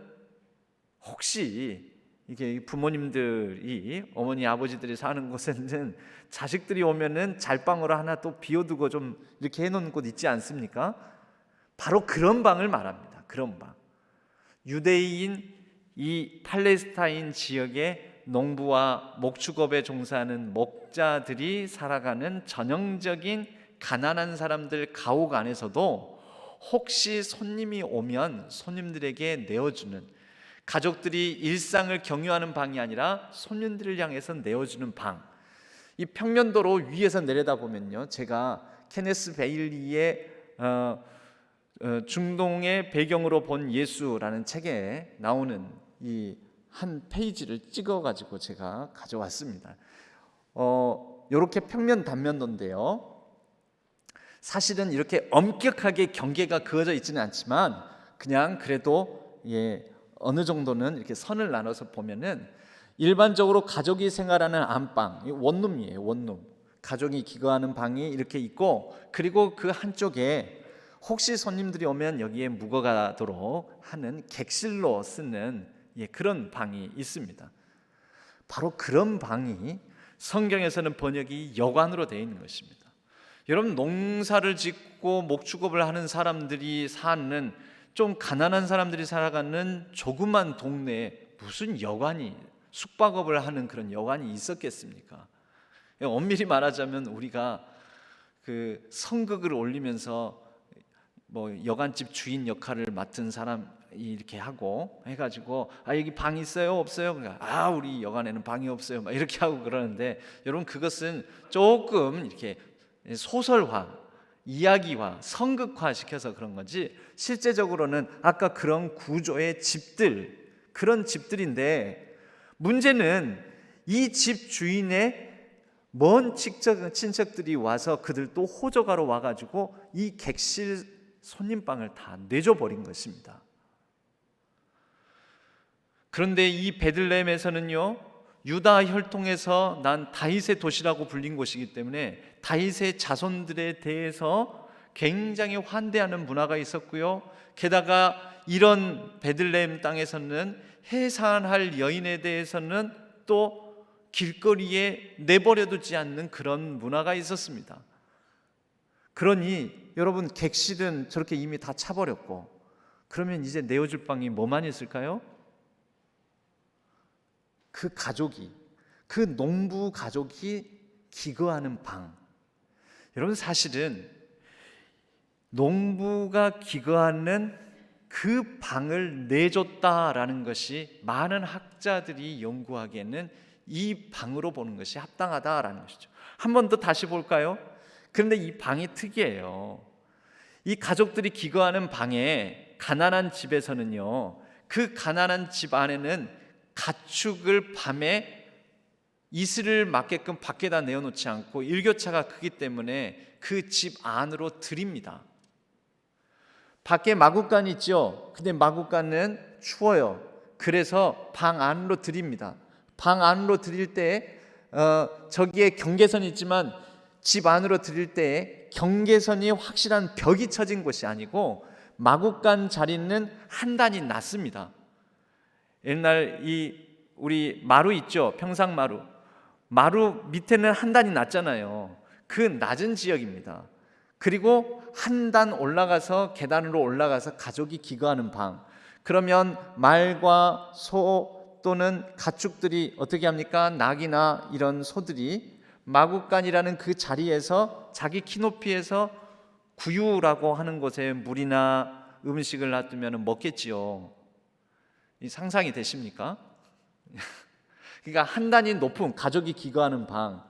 혹시 이게 부모님들이 어머니 아버지들이 사는 곳에는 자식들이 오면은 잘방으로 하나 또 비워두고 좀 이렇게 해놓은 곳 있지 않습니까? 바로 그런 방을 말합니다. 그런 방. 유대인 이 팔레스타인 지역의 농부와 목축업에 종사하는 목자들이 살아가는 전형적인 가난한 사람들 가옥 안에서도 혹시 손님이 오면 손님들에게 내어주는, 가족들이 일상을 경유하는 방이 아니라 손님들을 향해서 내어주는 방. 이 평면도로 위에서 내려다보면요, 제가 케네스 베일리의 중동의 배경으로 본 예수라는 책에 나오는 이 한 페이지를 찍어가지고 제가 가져왔습니다. 이렇게 평면 단면도인데요, 사실은 이렇게 엄격하게 경계가 그어져 있지는 않지만 그냥 그래도 어느 정도는 이렇게 선을 나눠서 보면은 일반적으로 가족이 생활하는 안방, 원룸이에요. 원룸. 가족이 기거하는 방이 이렇게 있고, 그리고 그 한쪽에 혹시 손님들이 오면 여기에 묵어가도록 하는 객실로 쓰는 그런 방이 있습니다. 바로 그런 방이 성경에서는 번역이 여관으로 되어 있는 것입니다. 여러분, 농사를 짓고 목축업을 하는 사람들이 사는 좀 가난한 사람들이 살아가는 조그만 동네에 무슨 여관이, 숙박업을 하는 그런 여관이 있었겠습니까? 엄밀히 말하자면 우리가 그 성극을 올리면서 뭐 여관집 주인 역할을 맡은 사람이 이렇게 하고 해가지고 여기 방 있어요 없어요? 그러니까 우리 여관에는 방이 없어요 막 이렇게 하고 그러는데, 여러분 그것은 조금 이렇게 소설화, 이야기화, 성극화 시켜서 그런 거지, 실제적으로는 아까 그런 구조의 집들, 그런 집들인데, 문제는 이 집 주인의 먼 친척들이 와서 그들 또 호적하러 와가지고 이 객실 손님방을 다 내줘버린 것입니다. 그런데 이 베들레헴에서는요, 유다 혈통에서 난 다윗의 도시라고 불린 곳이기 때문에 다윗의 자손들에 대해서 굉장히 환대하는 문화가 있었고요, 게다가 이런 베들레헴 땅에서는 해산할 여인에 대해서는 또 길거리에 내버려두지 않는 그런 문화가 있었습니다. 그러니 여러분, 객실은 저렇게 이미 다 차버렸고, 그러면 이제 내어줄 방이 뭐만 있을까요? 그 가족이, 그 농부 가족이 기거하는 방. 여러분, 사실은 농부가 기거하는 그 방을 내줬다라는 것이 많은 학자들이 연구하기에는 이 방으로 보는 것이 합당하다라는 것이죠. 한 번 더 다시 볼까요? 그런데 이 방이 특이해요. 이 가족들이 기거하는 방에, 가난한 집에서는요, 그 가난한 집 안에는 가축을 밤에 이슬을 맞게끔 밖에다 내어놓지 않고 일교차가 크기 때문에 그 집 안으로 들입니다. 밖에 마구간이 있죠. 근데 마구간은 추워요. 그래서 방 안으로 들입니다. 방 안으로 들일 때 저기에 경계선이 있지만 집 안으로 들일 때 경계선이 확실한 벽이 쳐진 곳이 아니고 마구간 자리는 한 단이 낮습니다. 옛날 우리 마루 있죠? 평상마루. 마루 밑에는 한 단이 낮잖아요. 그 낮은 지역입니다. 그리고 한 단 올라가서 계단으로 올라가서 가족이 기거하는 방. 그러면 말과 소 또는 가축들이 어떻게 합니까? 낙이나 이런 소들이 마구간이라는 그 자리에서 자기 키높이에서 구유라고 하는 곳에 물이나 음식을 놔두면 먹겠지요. 이 상상이 되십니까? 그러니까 한 단위 높은 가족이 기거하는 방,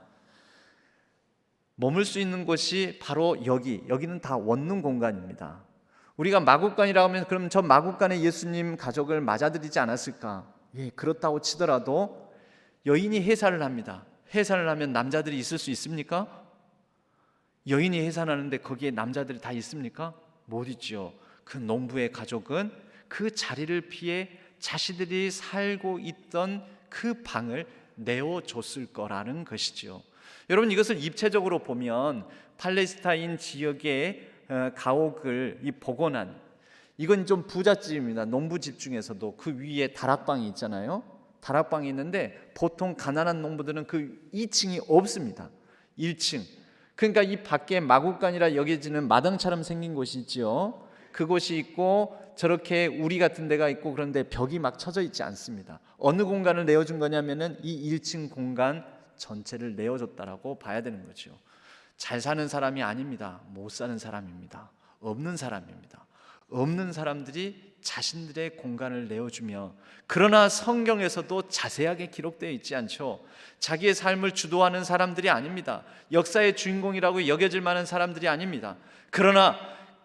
머물 수 있는 곳이 바로 여기는 다 원룸 공간입니다. 우리가 마구간이라고 하면 그럼 저 마구간에 예수님 가족을 맞아들이지 않았을까? 예, 그렇다고 치더라도 여인이 해산을 합니다. 해산을 하면 남자들이 있을 수 있습니까? 여인이 해산하는데 거기에 남자들이 다 있습니까? 못 있죠. 그 농부의 가족은 그 자리를 피해 자신들이 살고 있던 그 방을 내어줬을 거라는 것이죠. 여러분, 이것을 입체적으로 보면 팔레스타인 지역의 가옥을 복원한, 이건 좀 부잣집입니다. 농부집 중에서도 그 위에 다락방이 있잖아요. 다락방이 있는데 보통 가난한 농부들은 그 2층이 없습니다. 1층. 그러니까 이 밖에 마구간이라 여겨지는 마당처럼 생긴 곳이 있지요. 그곳이 있고 저렇게 우리 같은 데가 있고, 그런데 벽이 막 쳐져 있지 않습니다. 어느 공간을 내어준 거냐면은 이 1층 공간 전체를 내어줬다라고 봐야 되는 거죠. 잘 사는 사람이 아닙니다. 못 사는 사람입니다. 없는 사람입니다. 없는 사람들이 자신들의 공간을 내어주며, 그러나 성경에서도 자세하게 기록되어 있지 않죠. 자기의 삶을 주도하는 사람들이 아닙니다. 역사의 주인공이라고 여겨질 만한 사람들이 아닙니다. 그러나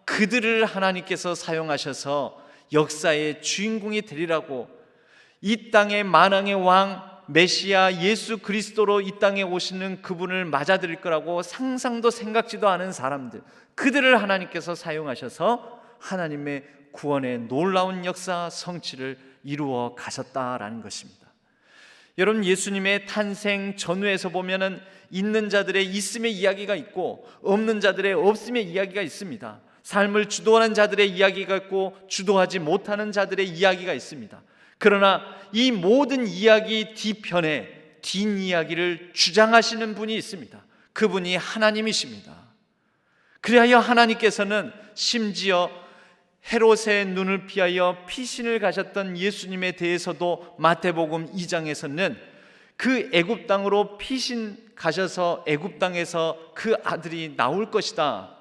그들을 하나님께서 사용하셔서 역사의 주인공이 되리라고, 이 땅의 만왕의 왕 메시아 예수 그리스도로 이 땅에 오시는 그분을 맞아들일 거라고 상상도 생각지도 않은 사람들, 그들을 하나님께서 사용하셔서 하나님의 구원의 놀라운 역사 성취를 이루어 가셨다라는 것입니다. 여러분, 예수님의 탄생 전후에서 보면은 있는 자들의 있음의 이야기가 있고 없는 자들의 없음의 이야기가 있습니다. 삶을 주도하는 자들의 이야기가 있고 주도하지 못하는 자들의 이야기가 있습니다. 그러나 이 모든 이야기 뒤편에 뒷이야기를 주장하시는 분이 있습니다. 그분이 하나님이십니다. 그리하여 하나님께서는 심지어 헤롯의 눈을 피하여 피신을 가셨던 예수님에 대해서도 마태복음 2장에서는 그 애굽 땅으로 피신 가셔서 애굽 땅에서 그 아들이 나올 것이다,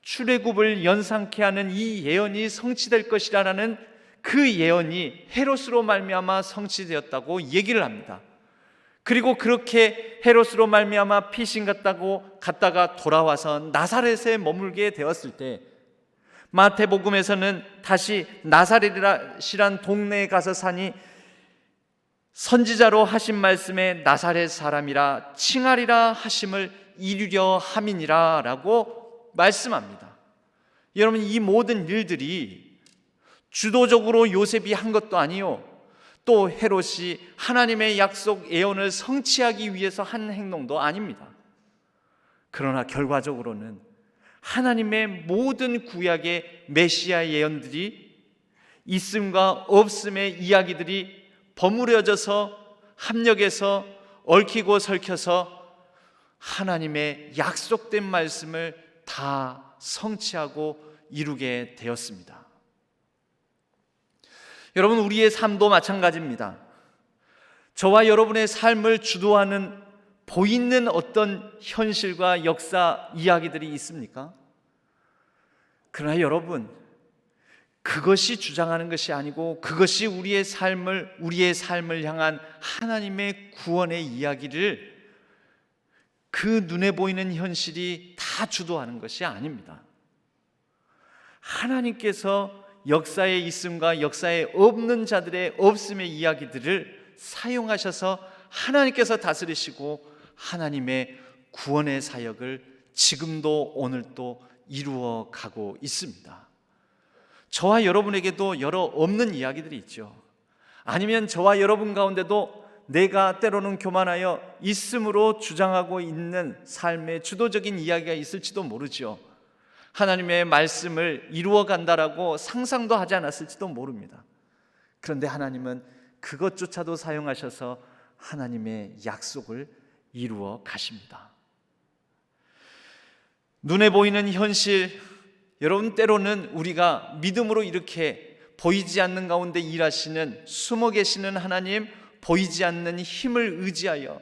출애굽을 연상케 하는 이 예언이 성취될 것이라는 그 예언이 헤롯으로 말미암아 성취되었다고 얘기를 합니다. 그리고 그렇게 헤롯으로 말미암아 피신 갔다가 돌아와서 나사렛에 머물게 되었을 때, 마태복음에서는 다시 나사렛이란 동네에 가서 사니 선지자로 하신 말씀에 나사렛 사람이라 칭하리라 하심을 이루려 함이니라 라고 말씀합니다. 여러분, 이 모든 일들이 주도적으로 요셉이 한 것도 아니요, 또 헤롯이 하나님의 약속 예언을 성취하기 위해서 한 행동도 아닙니다. 그러나 결과적으로는 하나님의 모든 구약의 메시아 예언들이, 있음과 없음의 이야기들이 버무려져서 합력해서 얽히고 설켜서 하나님의 약속된 말씀을 다 성취하고 이루게 되었습니다. 여러분, 우리의 삶도 마찬가지입니다. 저와 여러분의 삶을 주도하는 보이는 어떤 현실과 역사 이야기들이 있습니까? 그러나 여러분, 그것이 주장하는 것이 아니고 그것이 우리의 삶을 향한 하나님의 구원의 이야기를, 그 눈에 보이는 현실이 다 주도하는 것이 아닙니다. 하나님께서 역사의 있음과 역사에 없는 자들의 없음의 이야기들을 사용하셔서 하나님께서 다스리시고 하나님의 구원의 사역을 지금도 오늘도 이루어 가고 있습니다. 저와 여러분에게도 여러 없는 이야기들이 있죠. 아니면 저와 여러분 가운데도 내가 때로는 교만하여 있음으로 주장하고 있는 삶의 주도적인 이야기가 있을지도 모르죠. 하나님의 말씀을 이루어 간다라고 상상도 하지 않았을지도 모릅니다. 그런데 하나님은 그것조차도 사용하셔서 하나님의 약속을 이루어 가십니다. 눈에 보이는 현실, 여러분 때로는 우리가 믿음으로 이렇게 보이지 않는 가운데 일하시는, 숨어 계시는 하나님, 보이지 않는 힘을 의지하여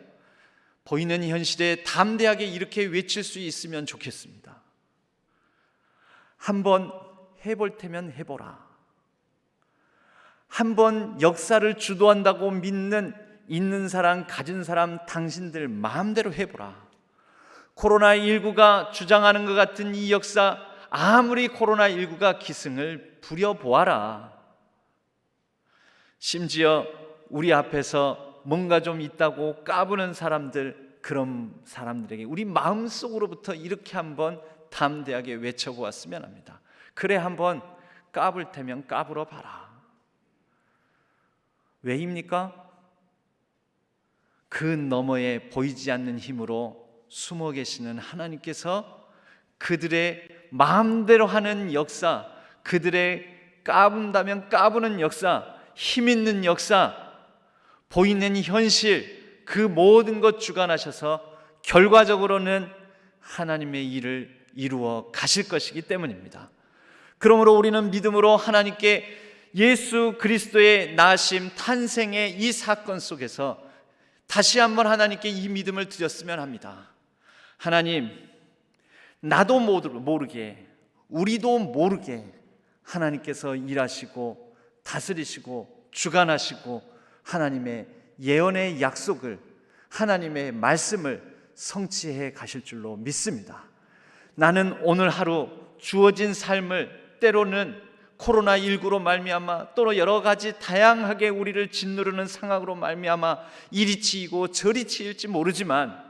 보이는 현실에 담대하게 이렇게 외칠 수 있으면 좋겠습니다. 한번 해볼 테면 해보라. 한번 역사를 주도한다고 믿는 있는 사람, 가진 사람, 당신들 마음대로 해보라. 코로나19가 주장하는 것 같은 이 역사, 아무리 코로나19가 기승을 부려보아라. 심지어 우리 앞에서 뭔가 좀 있다고 까부는 사람들, 그런 사람들에게 우리 마음속으로부터 이렇게 한번 담대하게 외쳐보았으면 합니다. 그래, 한번 까불 테면 까불어 봐라. 왜입니까? 그 너머에 보이지 않는 힘으로 숨어 계시는 하나님께서 그들의 마음대로 하는 역사, 그들의 까분다면 까부는 역사, 힘 있는 역사, 보이는 현실, 그 모든 것 주관하셔서 결과적으로는 하나님의 일을 이루어 가실 것이기 때문입니다. 그러므로 우리는 믿음으로 하나님께 예수 그리스도의 나심, 탄생의 이 사건 속에서 다시 한번 하나님께 이 믿음을 드렸으면 합니다. 하나님, 나도 모르게, 우리도 모르게 하나님께서 일하시고 다스리시고 주관하시고 하나님의 예언의 약속을, 하나님의 말씀을 성취해 가실 줄로 믿습니다. 나는 오늘 하루 주어진 삶을 때로는 코로나19로 말미암아 또 여러 가지 다양하게 우리를 짓누르는 상황으로 말미암아 이리 치이고 저리 치일지 모르지만,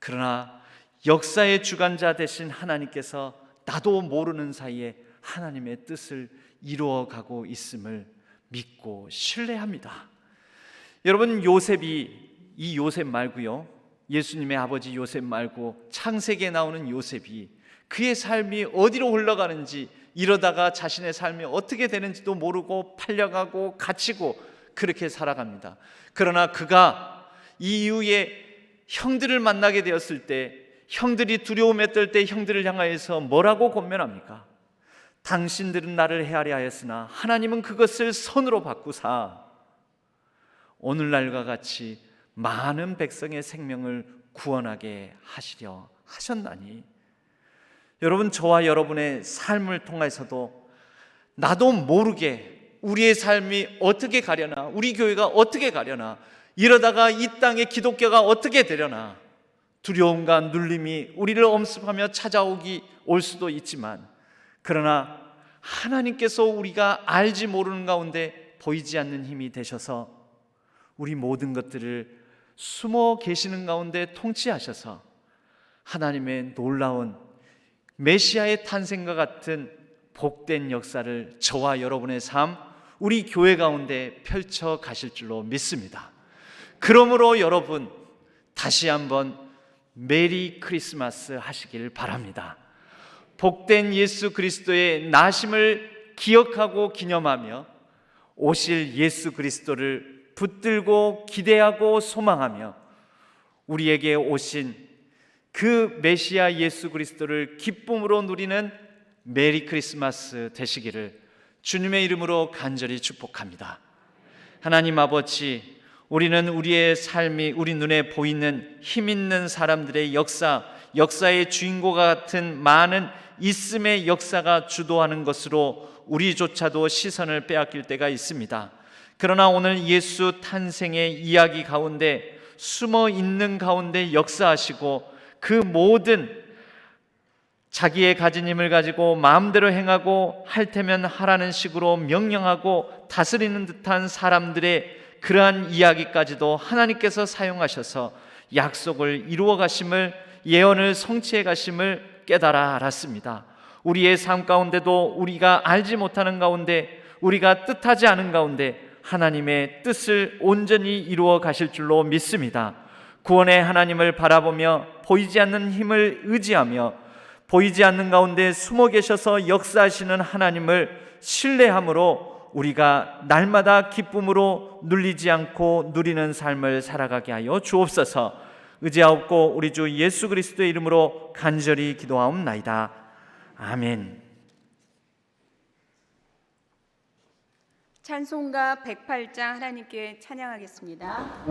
그러나 역사의 주관자 되신 하나님께서 나도 모르는 사이에 하나님의 뜻을 이루어가고 있음을 믿고 신뢰합니다. 여러분, 이 요셉 말고요, 예수님의 아버지 요셉 말고 창세기에 나오는 요셉이 그의 삶이 어디로 흘러가는지, 이러다가 자신의 삶이 어떻게 되는지도 모르고 팔려가고 갇히고 그렇게 살아갑니다. 그러나 그가 이후에 형들을 만나게 되었을 때, 형들이 두려움에 떨 때 형들을 향하여서 뭐라고 권면합니까? 당신들은 나를 헤아려 하였으나 하나님은 그것을 선으로 바꾸사 오늘날과 같이 많은 백성의 생명을 구원하게 하시려 하셨나니. 여러분, 저와 여러분의 삶을 통해서도 나도 모르게 우리의 삶이 어떻게 가려나, 우리 교회가 어떻게 가려나, 이러다가 이 땅의 기독교가 어떻게 되려나, 두려움과 눌림이 우리를 엄습하며 올 수도 있지만, 그러나 하나님께서 우리가 알지 모르는 가운데 보이지 않는 힘이 되셔서 우리 모든 것들을 숨어 계시는 가운데 통치하셔서 하나님의 놀라운 메시아의 탄생과 같은 복된 역사를 저와 여러분의 삶, 우리 교회 가운데 펼쳐 가실 줄로 믿습니다. 그러므로 여러분, 다시 한번 메리 크리스마스 하시길 바랍니다. 복된 예수 그리스도의 나심을 기억하고 기념하며 오실 예수 그리스도를 붙들고 기대하고 소망하며 우리에게 오신 그 메시아 예수 그리스도를 기쁨으로 누리는 메리 크리스마스 되시기를 주님의 이름으로 간절히 축복합니다. 하나님 아버지, 우리는 우리의 삶이 우리 눈에 보이는 힘 있는 사람들의 역사의 주인공과 같은 많은 있음의 역사가 주도하는 것으로 우리조차도 시선을 빼앗길 때가 있습니다. 그러나 오늘 예수 탄생의 이야기 가운데 숨어 있는 가운데 역사하시고 그 모든 자기의 가진 힘을 가지고 마음대로 행하고 할 테면 하라는 식으로 명령하고 다스리는 듯한 사람들의 그러한 이야기까지도 하나님께서 사용하셔서 약속을 이루어 가심을, 예언을 성취해 가심을 깨달아 알았습니다. 우리의 삶 가운데도 우리가 알지 못하는 가운데, 우리가 뜻하지 않은 가운데 하나님의 뜻을 온전히 이루어 가실 줄로 믿습니다. 구원의 하나님을 바라보며 보이지 않는 힘을 의지하며 보이지 않는 가운데 숨어 계셔서 역사하시는 하나님을 신뢰함으로 우리가 날마다 기쁨으로 눌리지 않고 누리는 삶을 살아가게 하여 주옵소서. 의지하옵고 우리 주 예수 그리스도의 이름으로 간절히 기도하옵나이다. 아멘. 찬송가 108장 하나님께 찬양하겠습니다.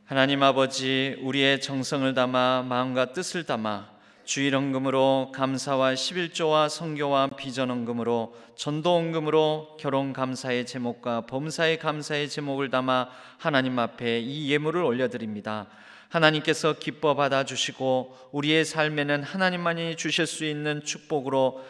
하나님 아버지, 우리의 정성을 담아 마음과 뜻을 담아 주일헌금으로 감사와 11조와 선교와 비전헌금으로 전도헌금으로 결혼감사의 제목과 범사의 감사의 제목을 담아 하나님 앞에 이 예물을 올려드립니다. 하나님께서 기뻐 받아주시고 우리의 삶에는 하나님만이 주실 수 있는 축복으로,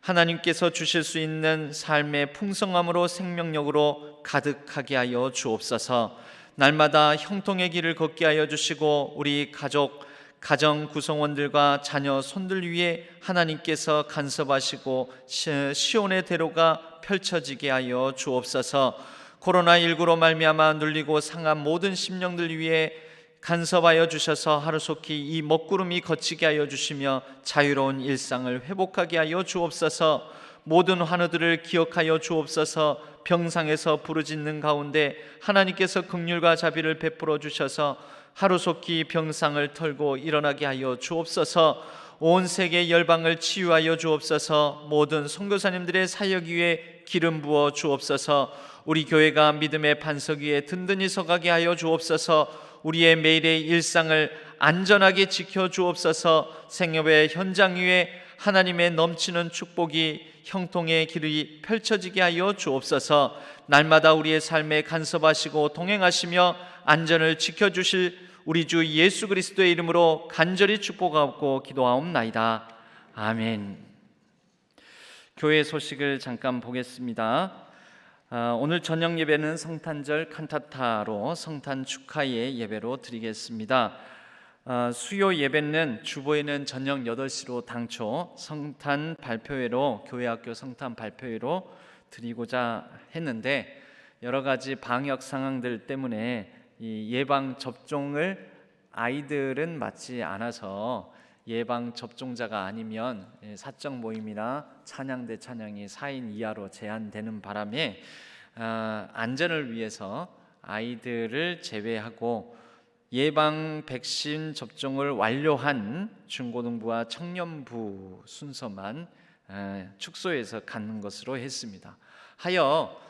하나님께서 주실 수 있는 삶의 풍성함으로, 생명력으로 가득하게 하여 주옵소서. 날마다 형통의 길을 걷게 하여 주시고 우리 가정 구성원들과 자녀 손들 위에 하나님께서 간섭하시고 시온의 대로가 펼쳐지게 하여 주옵소서. 코로나19로 말미암아 눌리고 상한 모든 심령들 위에 간섭하여 주셔서 하루속히 이 먹구름이 걷히게 하여 주시며 자유로운 일상을 회복하게 하여 주옵소서. 모든 환우들을 기억하여 주옵소서. 병상에서 부르짖는 가운데 하나님께서 긍휼과 자비를 베풀어 주셔서 하루속히 병상을 털고 일어나게 하여 주옵소서. 온 세계 열방을 치유하여 주옵소서. 모든 선교사님들의 사역 위에 기름 부어 주옵소서. 우리 교회가 믿음의 반석 위에 든든히 서가게 하여 주옵소서. 우리의 매일의 일상을 안전하게 지켜 주옵소서. 생업의 현장 위에 하나님의 넘치는 축복이, 형통의 길이 펼쳐지게 하여 주옵소서. 날마다 우리의 삶에 간섭하시고 동행하시며 안전을 지켜주실 우리 주 예수 그리스도의 이름으로 간절히 축복하옵고 기도하옵나이다. 아멘. 교회 소식을 잠깐 보겠습니다. 오늘 저녁 예배는 성탄절 칸타타로 성탄 축하의 예배로 드리겠습니다. 수요 예배는 주보에는 저녁 8시로 당초 성탄 발표회로, 교회학교 성탄 발표회로 드리고자 했는데 여러 가지 방역 상황들 때문에 이 예방 접종을 아이들은 맞지 않아서 예방 접종자가 아니면 사적 모임이나 찬양대 찬양이 4인 이하로 제한되는 바람에 안전을 위해서 아이들을 제외하고 예방 백신 접종을 완료한 중고등부와 청년부 순서만 축소해서 갖는 것으로 했습니다. 하여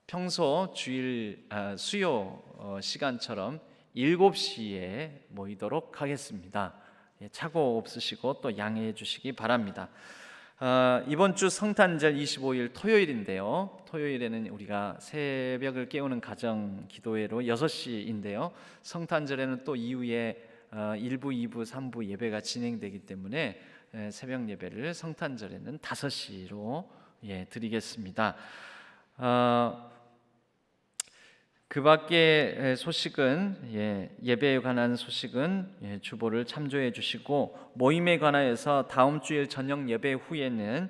평소 주일 수요 시간처럼 7시에 모이도록 하겠습니다. 착오 없으시고 또 양해해 주시기 바랍니다. 이번 주 성탄절 25일 토요일인데요. 토요일에는 우리가 새벽을 깨우는 가정 기도회로 6시인데요. 성탄절에는 또 이후에 1부, 2부, 3부 예배가 진행되기 때문에 새벽 예배를 성탄절에는 5시로 드리겠습니다. 그 밖에 소식은 예배에 관한 소식은 주보를 참조해 주시고, 모임에 관하여서 다음 주일 저녁 예배 후에는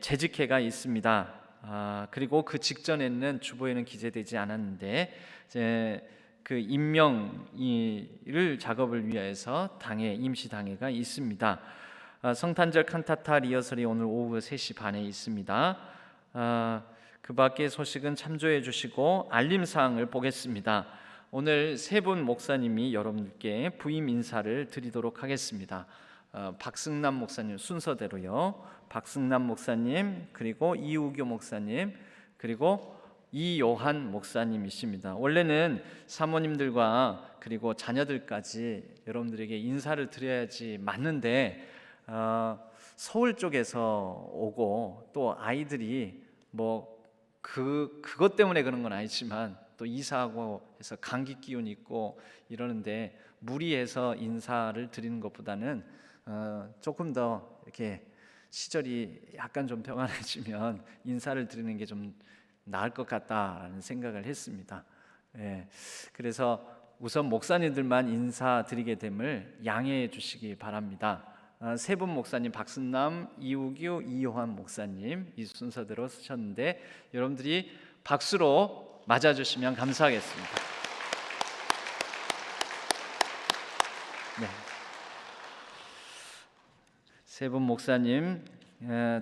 재직회가 있습니다. 그리고 그 직전에는 주보에는 기재되지 않았는데 그 임명을 작업을 위해서 당회 임시 당회가 있습니다. 성탄절 칸타타 리허설이 오늘 오후 3시 반에 있습니다. 그 밖의 소식은 참조해 주시고 알림사항을 보겠습니다. 오늘 3분 목사님이 여러분께 부임 인사를 드리도록 하겠습니다. 박승남 목사님 순서대로요. 박승남 목사님, 그리고 이우교 목사님, 그리고 이요한 목사님이십니다. 원래는 사모님들과 그리고 자녀들까지 여러분들에게 인사를 드려야지 맞는데 서울 쪽에서 오고 또 아이들이 그것 때문에 그런 건 아니지만 또 이사하고 해서 감기 기운 있고 이러는데 무리해서 인사를 드리는 것보다는 조금 더 이렇게 시절이 약간 좀 평안해지면 인사를 드리는 게 좀 나을 것 같다라는 생각을 했습니다. 그래서 우선 목사님들만 인사드리게 됨을 양해해 주시기 바랍니다. 3분 목사님 박순남, 이우규, 이요한 목사님 이 순서대로 쓰셨는데 여러분들이 박수로 맞아주시면 감사하겠습니다. 네. 3분 목사님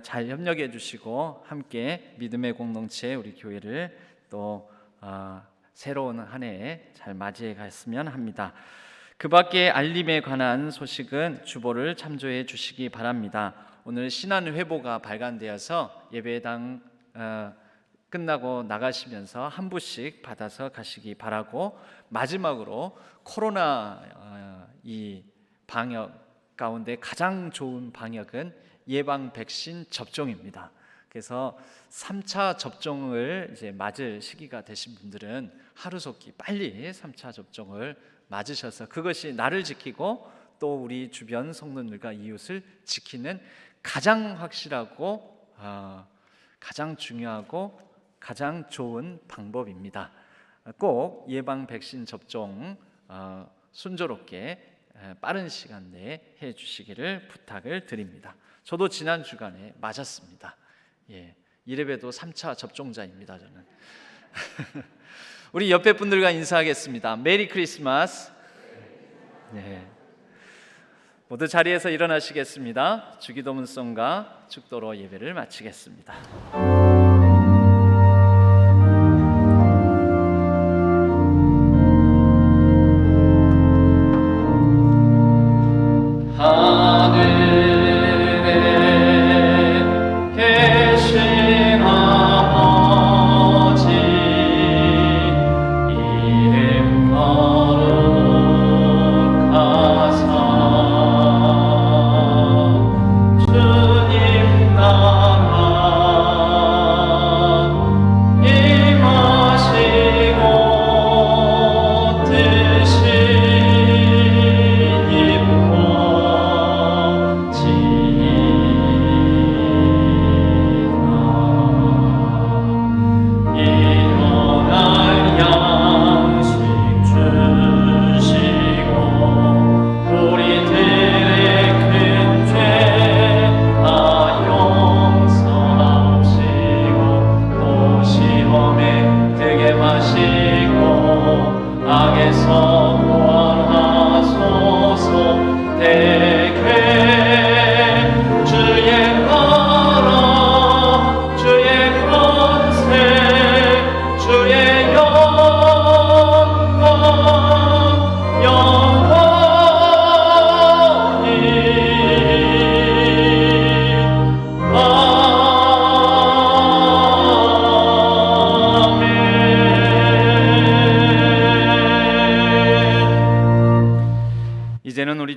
잘 협력해 주시고 함께 믿음의 공동체 우리 교회를 또 새로운 한 해 잘 맞이해 갔으면 합니다. 그 밖에 알림에 관한 소식은 주보를 참조해 주시기 바랍니다. 오늘 신안회보가 발간되어서 예배당 끝나고 나가시면서 한 부씩 받아서 가시기 바라고, 마지막으로 코로나 이 방역 가운데 가장 좋은 방역은 예방 백신 접종입니다. 그래서 3차 접종을 이제 맞을 시기가 되신 분들은 하루속히 빨리 3차 접종을 맞으셔서 그것이 나를 지키고 또 우리 주변 성도들과 이웃을 지키는 가장 확실하고 가장 중요하고 가장 좋은 방법입니다. 꼭 예방 백신 접종 순조롭게 빠른 시간 내에 해주시기를 부탁을 드립니다. 저도 지난 주간에 맞았습니다. 이래봬도 3차 접종자입니다. 저는. 우리 옆에 분들과 인사하겠습니다. 메리 크리스마스. 모두 자리에서 일어나시겠습니다. 주기도문성과 축도로 예배를 마치겠습니다.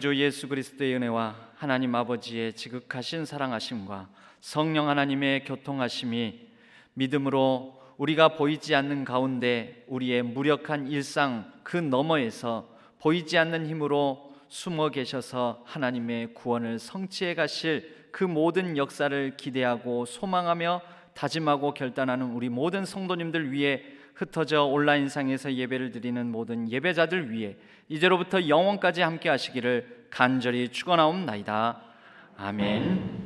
구주 예수 그리스도의 은혜와 하나님 아버지의 지극하신 사랑하심과 성령 하나님의 교통하심이 믿음으로 우리가 보이지 않는 가운데 우리의 무력한 일상 그 너머에서 보이지 않는 힘으로 숨어 계셔서 하나님의 구원을 성취해 가실 그 모든 역사를 기대하고 소망하며 다짐하고 결단하는 우리 모든 성도님들 위해 흩어져 온라인상에서 예배를 드리는 모든 예배자들 위해 이제로부터 영원까지 함께 하시기를 간절히 축원하옵나이다. 아멘.